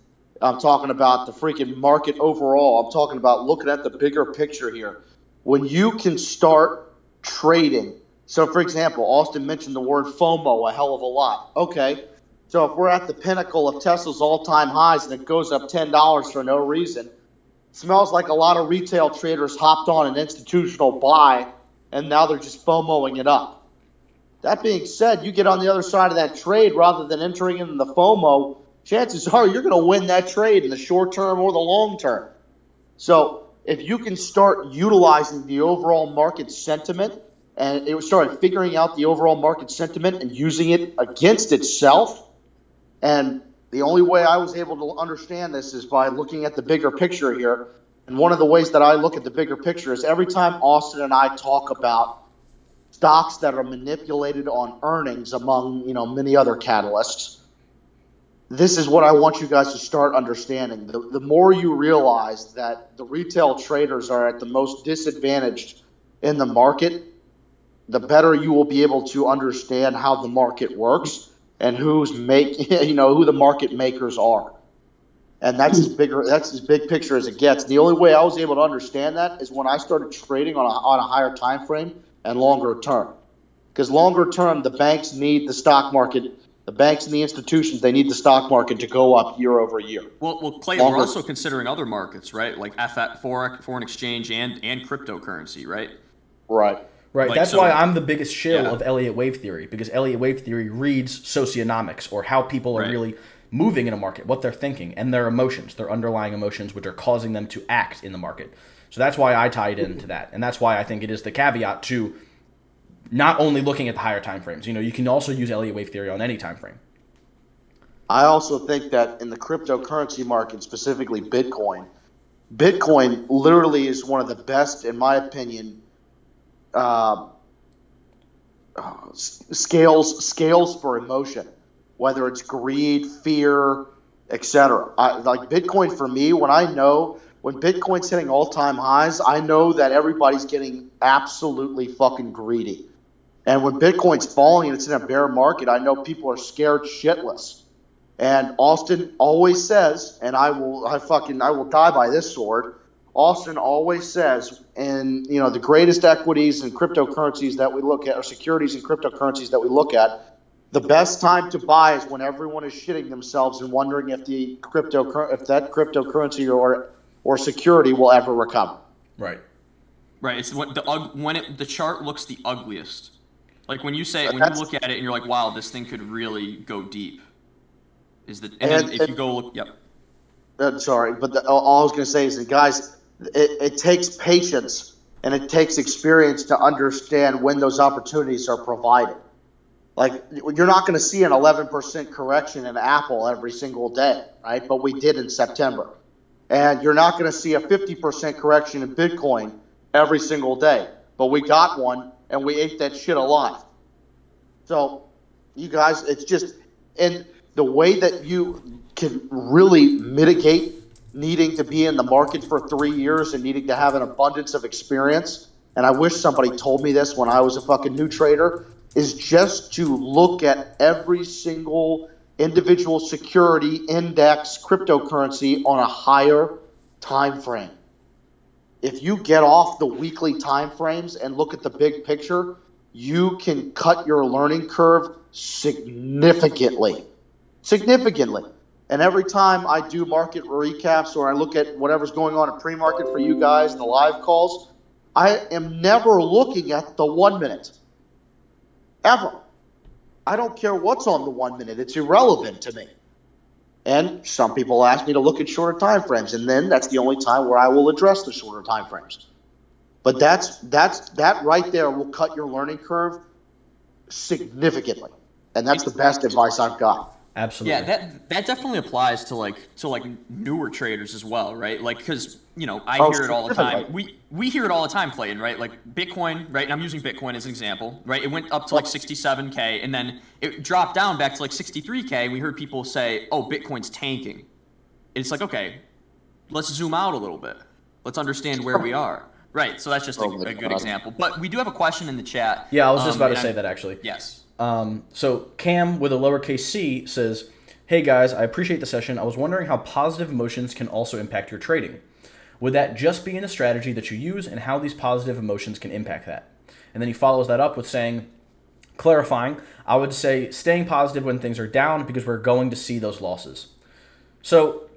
I'm talking about the freaking market overall. I'm talking about looking at the bigger picture here. When you can start trading. So, for example, Austin mentioned the word FOMO a hell of a lot. Okay, so if we're at the pinnacle of Tesla's all-time highs and it goes up $10 for no reason, smells like a lot of retail traders hopped on an institutional buy, and now they're just FOMOing it up. That being said, you get on the other side of that trade rather than entering in the FOMO, chances are you're going to win that trade in the short term or the long term. So if you can start utilizing the overall market sentiment and it started figuring out the overall market sentiment and using it against itself, and the only way I was able to understand this is by looking at the bigger picture here. And one of the ways that I look at the bigger picture is every time Austin and I talk about stocks that are manipulated on earnings among, many other catalysts, this is what I want you guys to start understanding. The more you realize that the retail traders are at the most disadvantaged in the market, the better you will be able to understand how the market works and who the market makers are. And that's as big picture as it gets. The only way I was able to understand that is when I started trading on a higher time frame and longer term. Because longer term, the banks need the stock market, the banks and the institutions, they need the stock market to go up year over year. Well, Clayton, we're also considering other markets, right? Like foreign exchange and cryptocurrency, right? Right. Right. Like, that's so, why I'm the biggest shill yeah. of Elliott wave theory, because Elliott wave theory reads socionomics, or how people are really moving in a market, what they're thinking, and their emotions, their underlying emotions, which are causing them to act in the market. So that's why I tie it into that. And that's why I think it is the caveat to not only looking at the higher time frames. You can also use Elliott wave theory on any time frame. I also think that in the cryptocurrency market, specifically Bitcoin literally is one of the best, in my opinion, scales for emotion, whether it's greed, fear, etc. Like Bitcoin for me, when Bitcoin's hitting all-time highs, I know that everybody's getting absolutely fucking greedy. And when Bitcoin's falling and it's in a bear market, I know people are scared shitless. And Austin always says, and I will die by this sword. Austin always says, and the greatest equities and cryptocurrencies that we look at, or securities and cryptocurrencies that we look at, the best time to buy is when everyone is shitting themselves and wondering if that cryptocurrency or or security will ever recover. Right. Right. It's when the chart looks the ugliest. Like when you look at it and you're like, wow, this thing could really go deep. Then if you go look, yep. Sorry, but all I was going to say is that, guys, it takes patience and it takes experience to understand when those opportunities are provided. Like, you're not going to see an 11% correction in Apple every single day, right? But we did in September. And you're not going to see a 50% correction in Bitcoin every single day. But we got one, and we ate that shit alive. So, you guys, it's just – and the way that you can really mitigate needing to be in the market for 3 years and needing to have an abundance of experience, and I wish somebody told me this when I was a fucking new trader, is just to look at every single individual security, index, cryptocurrency on a higher time frame. If you get off the weekly time frames and look at the big picture, you can cut your learning curve significantly. And every time I do market recaps or I look at whatever's going on in pre-market for you guys, the live calls, I am never looking at the 1 minute. Ever. I don't care what's on the 1 minute. It's irrelevant to me. And some people ask me to look at shorter time frames, and then that's the only time where I will address the shorter time frames. But that right there will cut your learning curve significantly. And that's the best advice I've got. Absolutely. Yeah, that definitely applies to like newer traders as well, right? Like, because I hear it all the time. We hear it all the time, Clayton, right? Like Bitcoin, right? And I'm using Bitcoin as an example, right? It went up to like 67K, and then it dropped down back to like 63K. And we heard people say, "Oh, Bitcoin's tanking." It's like, okay, let's zoom out a little bit. Let's understand where we are. Right. So that's just a good example. But we do have a question in the chat. Yeah, I was just about to say that actually. Yes. So Cam with a lowercase c says, "Hey guys, I appreciate the session. I was wondering how positive emotions can also impact your trading. Would that just be in a strategy that you use, and how these positive emotions can impact that?" And then he follows that up with saying, clarifying, "I would say staying positive when things are down because we're going to see those losses." So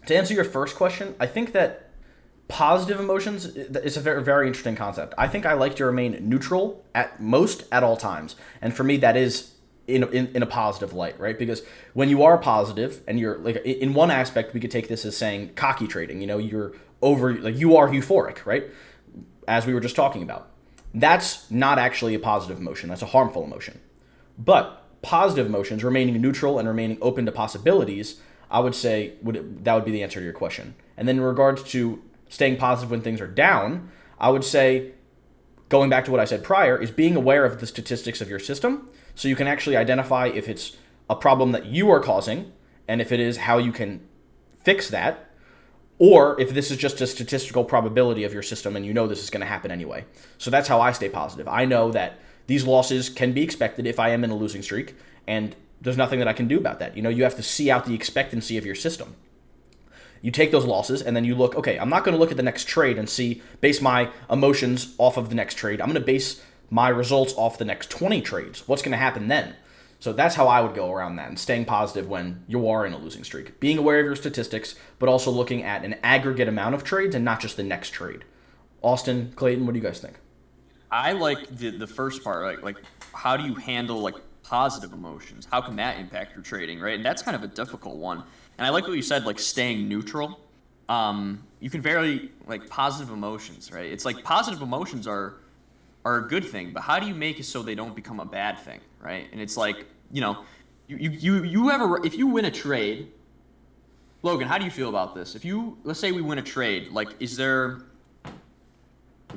to answer your first question, I think that positive emotions is a very, very interesting concept. I think I like to remain neutral at most at all times. And for me, that is in a positive light, right? Because when you are positive and you're like, in one aspect, we could take this as saying cocky trading, you're over, like you are euphoric, right? As we were just talking about. That's not actually a positive emotion. That's a harmful emotion. But positive emotions, remaining neutral and remaining open to possibilities, I would say that would be the answer to your question. And then in regards to staying positive when things are down, I would say, going back to what I said prior, is being aware of the statistics of your system so you can actually identify if it's a problem that you are causing, and if it is, how you can fix that, or if this is just a statistical probability of your system and this is going to happen anyway. So that's how I stay positive. I know that these losses can be expected if I am in a losing streak, and there's nothing that I can do about that. You have to see out the expectancy of your system. You take those losses and then you look, okay, I'm not going to look at the next trade and base my emotions off of the next trade. I'm going to base my results off the next 20 trades. What's going to happen then? So that's how I would go around that, and staying positive when you are in a losing streak. Being aware of your statistics, but also looking at an aggregate amount of trades and not just the next trade. Austin, Clayton, what do you guys think? I like the first part, like how do you handle like positive emotions? How can that impact your trading, right? And that's kind of a difficult one. And I like what you said, like staying neutral. You can vary like positive emotions, right? It's like positive emotions are a good thing, but how do you make it so they don't become a bad thing, right? And it's like, if you win a trade, Logan, how do you feel about this? Let's say we win a trade, like, is there,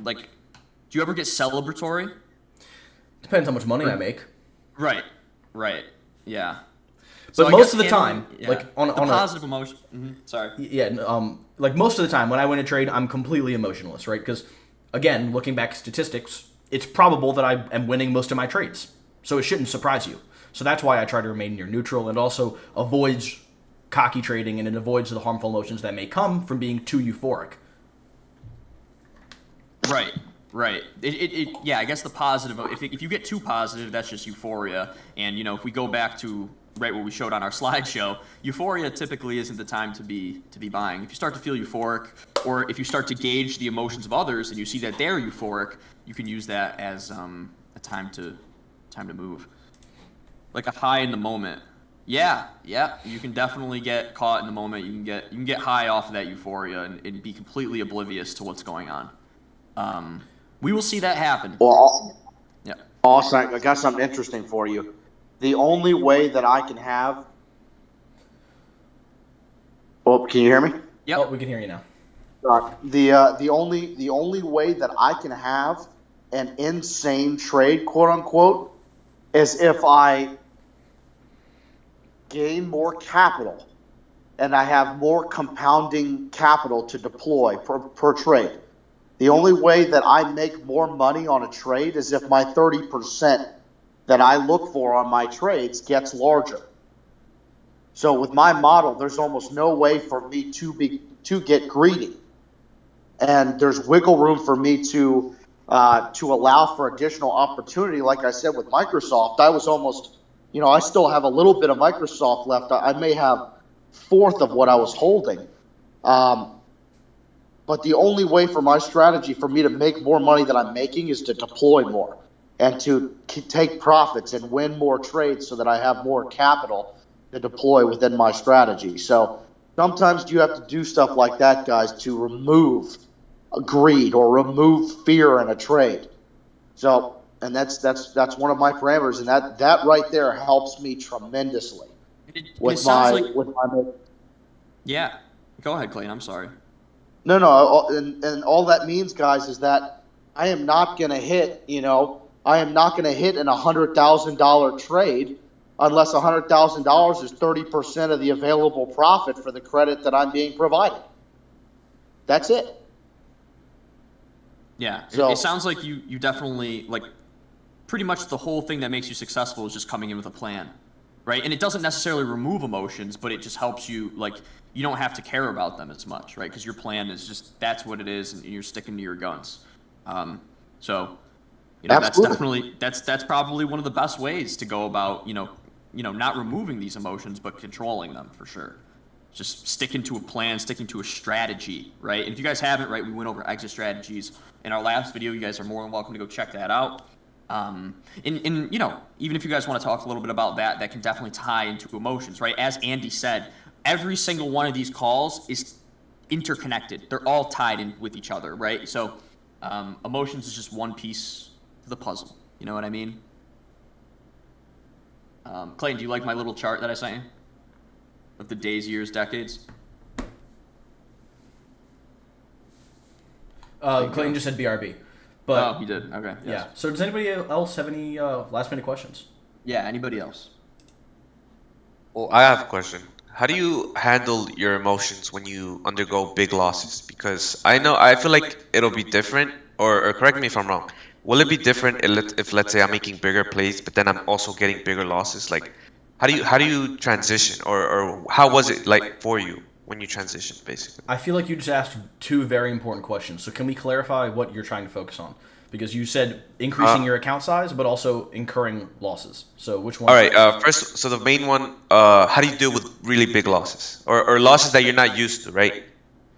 like, do you ever get celebratory? Depends how much money I make. Right, yeah. But most of the time, like on a positive emotion. Sorry. Yeah, like most of the time when I win a trade, I'm completely emotionless, right? Because again, looking back at statistics, it's probable that I am winning most of my trades, so it shouldn't surprise you. So that's why I try to remain near neutral, and also avoids cocky trading, and it avoids the harmful emotions that may come from being too euphoric. Right. Yeah, I guess the positive, if you get too positive, that's just euphoria. And, if we go back to right what we showed on our slideshow, euphoria typically isn't the time to be buying. If you start to feel euphoric, or if you start to gauge the emotions of others and you see that they're euphoric, you can use that as a time to move. Like a high in the moment. Yeah, you can definitely get caught in the moment. You can get high off of that euphoria and be completely oblivious to what's going on. We will see that happen. Well, Yeah. also, I got something interesting for you. The only way that I can have. Oh, can you hear me? Yep. Oh, we can hear you now. The only way that I can have an insane trade, quote unquote, is if I gain more capital and I have more compounding capital to deploy per trade. The only way that I make more money on a trade is if my 30% that I look for on my trades gets larger. So with my model, there's almost no way for me to get greedy, and there's wiggle room for me to allow for additional opportunity. Like I said with Microsoft, I was almost, I still have a little bit of Microsoft left. I may have fourth of what I was holding. But the only way for my strategy for me to make more money than I'm making is to deploy more and to take profits and win more trades so that I have more capital to deploy within my strategy. So sometimes you have to do stuff like that, guys, to remove greed or remove fear in a trade. So, and that's one of my parameters, and that right there helps me tremendously with my. Yeah. Go ahead, Clayton. I'm sorry. No, and all that means, guys, is that I am not going to hit, I am not going to hit an $100,000 trade unless $100,000 is 30% of the available profit for the credit that I'm being provided. That's it. Yeah, so, it sounds like you definitely, like, pretty much the whole thing that makes you successful is just coming in with a plan, right? And it doesn't necessarily remove emotions, but it just helps you, like, you don't have to care about them as much, right? Because your plan is just, that's what it is, and you're sticking to your guns. So, that's definitely, that's probably one of the best ways to go about, not removing these emotions, but controlling them for sure. Just sticking to a plan, sticking to a strategy, right? And if you guys haven't, right, we went over exit strategies in our last video. You guys are more than welcome to go check that out. And even if you guys want to talk a little bit about that can definitely tie into emotions, right? As Andy said, every single one of these calls is interconnected. They're all tied in with each other, right? So emotions is just one piece to the puzzle. You know what I mean? Clayton, do you like my little chart that I sent you? Of the days, years, decades? Clayton just said BRB. But, oh, he did. Okay. Yes. Yeah. So does anybody else have any last-minute questions? Yeah, anybody else? Well, I have a question. How do you handle your emotions when you undergo big losses? Because I feel like it'll be different, or correct me if I'm wrong. Will it be different if let's say I'm making bigger plays, but then I'm also getting bigger losses? Like, how do you transition, or how was it like for you when you transitioned, basically? I feel like you just asked two very important questions. So can we clarify what you're trying to focus on? Because you said increasing your account size, but also incurring losses. So which one? All right. First, so the main one, how do you deal with really big losses or losses that you're not used to, right?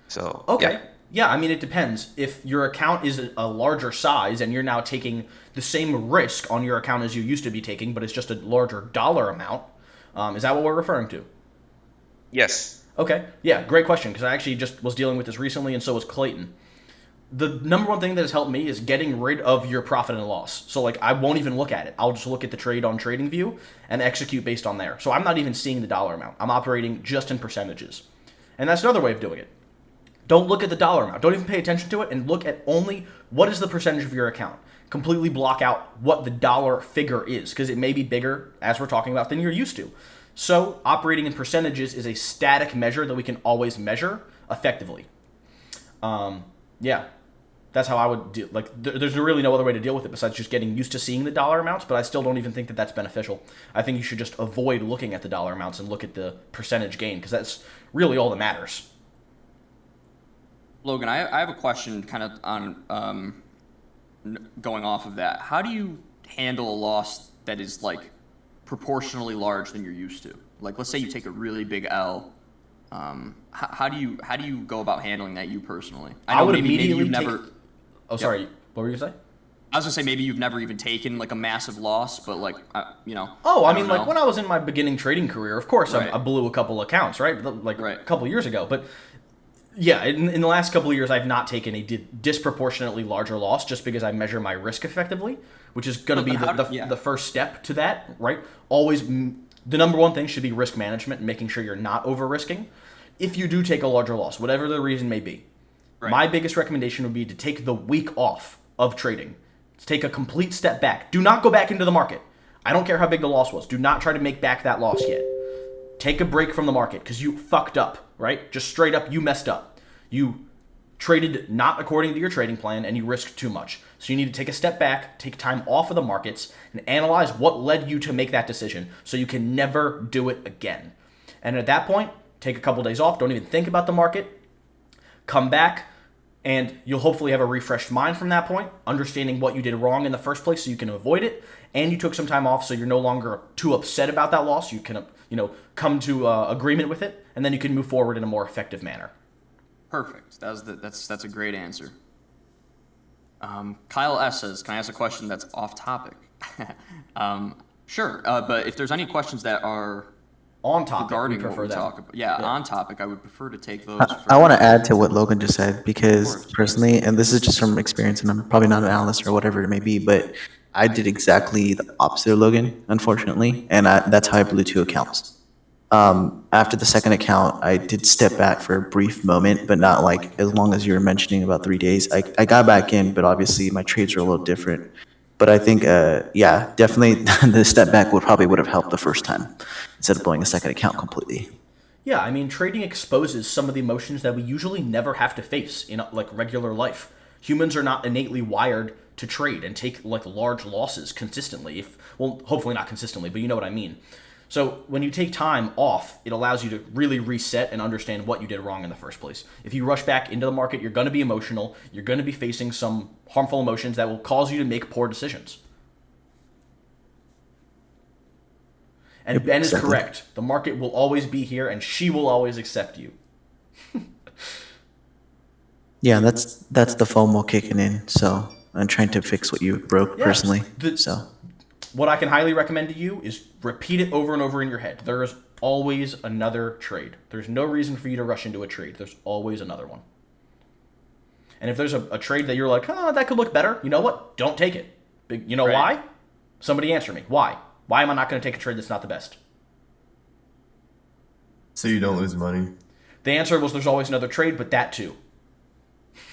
So okay. Yeah, I mean, it depends. If your account is a larger size and you're now taking the same risk on your account as you used to be taking, but it's just a larger dollar amount, is that what we're referring to? Yes. Okay. Yeah, great question, because I actually just was dealing with this recently, and so was Clayton. The number one thing that has helped me is getting rid of your profit and loss. So, like, I won't even look at it. I'll just look at the trade on TradingView and execute based on there. So I'm not even seeing the dollar amount. I'm operating just in percentages. And that's another way of doing it. Don't look at the dollar amount. Don't even pay attention to it, and look at only what is the percentage of your account. Completely block out what the dollar figure is, because it may be bigger, as we're talking about, than you're used to. So operating in percentages is a static measure that we can always measure effectively. Yeah, that's how I would deal. Like, there's really no other way to deal with it besides just getting used to seeing the dollar amounts, but I still don't even think that that's beneficial. I think you should just avoid looking at the dollar amounts and look at the percentage gain, because that's really all that matters. Logan, I have a question kind of on going off of that. How do you handle a loss that is, like, proportionally large than you're used to? Like, let's say you take a really big L. How do you go about handling that, you personally? I would maybe immediately you've take... never. Oh, sorry. What were you gonna say? I was gonna say maybe you've never even taken like a massive loss, but like you know. Oh, I don't mean, like know. when I was in my beginning trading career, of course, Right. I blew a couple accounts, right? Like Right. a couple years ago. But yeah, in the last couple of years, I've not taken a disproportionately larger loss just because I measure my risk effectively, which is going to be the first step to that, right? Always, the number one thing should be risk management and making sure you're not over risking. If you do take a larger loss, whatever the reason may be, Right. my biggest recommendation would be to take the week off of trading. Take a complete step back. Do not go back into the market. I don't care how big the loss was. Do not try to make back that loss yet. Take a break from the market because you fucked up, right? Just straight up, you messed up. You traded not according to your trading plan and you risked too much. So you need to take a step back, take time off of the markets, and analyze what led you to make that decision so you can never do it again. And at that point, take a couple days off. Don't even think about the market. Come back. And you'll hopefully have a refreshed mind from that point, understanding what you did wrong in the first place so you can avoid it. And you took some time off so you're no longer too upset about that loss. You can, come to agreement with it, and then you can move forward in a more effective manner. Perfect. That's a great answer. Kyle S says, "Can I ask a question that's off topic?" Sure. But if there's any questions that are on topic, regarding we prefer what we that. talk about, on topic, I would prefer to take those. I want to add to what Logan just said because personally, and this is just from experience, and I'm probably not an analyst or whatever it may be, but I did exactly the opposite of Logan, unfortunately, and that's how I blew 2 accounts. After the second account, I did step back for a brief moment, but not like as long as you were mentioning about 3 days. I got back in, but obviously my trades were a little different. But I think, definitely the step back would have helped the first time instead of blowing a second account completely. Yeah, I mean, trading exposes some of the emotions that we usually never have to face in like regular life. Humans are not innately wired to trade and take like large losses consistently. Hopefully not consistently, but you know what I mean. So when you take time off, it allows you to really reset and understand what you did wrong in the first place. If you rush back into the market, you're going to be emotional. You're going to be facing some harmful emotions that will cause you to make poor decisions. And Ben is correct. The market will always be here, and she will always accept you. Yeah, that's the FOMO kicking in. So I'm trying to fix what you broke personally. What I can highly recommend to you is repeat it over and over in your head. There is always another trade. There's no reason for you to rush into a trade. There's always another one. And if there's a trade that you're like, that could look better, you know what? Don't take it. You know why? Somebody answer me. Why? Why am I not going to take a trade that's not the best? So you don't lose money. The answer was there's always another trade, but that too.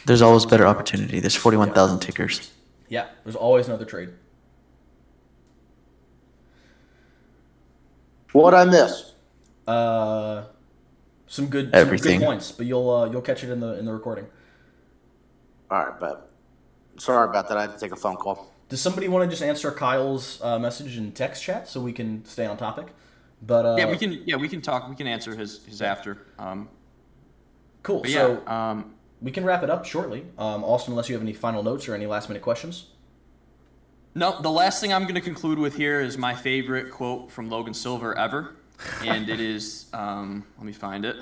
There's always better opportunity. There's 41,000 tickers. Yeah, there's always another trade. What'd I miss? Some good points, but you'll catch it in the recording. All right, bet. Sorry about that. I had to take a phone call. Does somebody want to just answer Kyle's message in text chat so we can stay on topic? But we can talk. We can answer his after. Cool. So we can wrap it up shortly. Austin, unless you have any final notes or any last minute questions. No, the last thing I'm going to conclude with here is my favorite quote from Logan Silver ever, and it is, let me find it.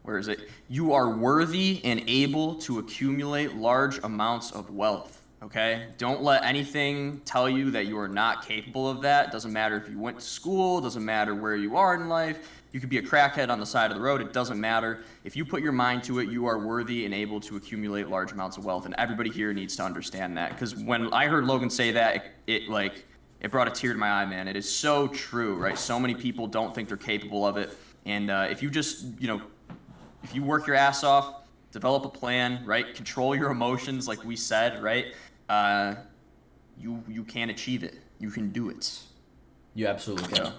Where is it? "You are worthy and able to accumulate large amounts of wealth." Okay? Don't let anything tell you that you are not capable of that. Doesn't matter if you went to school, doesn't matter where you are in life. You could be a crackhead on the side of the road. It doesn't matter. If you put your mind to it, you are worthy and able to accumulate large amounts of wealth. And everybody here needs to understand that. Because when I heard Logan say that, it brought a tear to my eye, man. It is so true, right? So many people don't think they're capable of it. And if you just, if you work your ass off, develop a plan, right? Control your emotions, like we said, right? You can achieve it. You can do it. You absolutely can.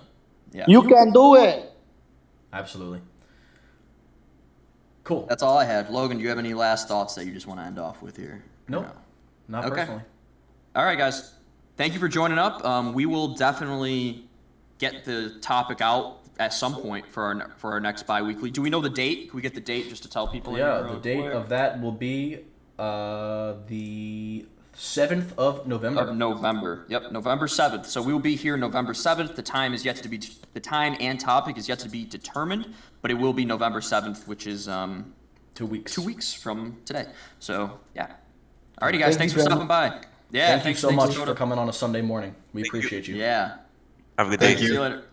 Yeah. You can do it. Absolutely. Cool. That's all I had. Logan, do you have any last thoughts that you just want to end off with here? Nope. No? Not personally. All right, guys. Thank you for joining up. We will definitely get the topic out at some point for our next bi-weekly. Do we know the date? Can we get the date just to tell people? Yeah, the date of that will be the 7th of November. Of November. Yep, November 7th. So we will be here November 7th. The time is yet to be the time and topic is yet to be determined, but it will be November 7th, which is 2 weeks. 2 weeks from today. So yeah. Alrighty, guys. Thanks for Ben. stopping by. Yeah. Thank you thanks so much showing for up. coming on a Sunday morning. We appreciate you. Yeah. Have a good day. See you later.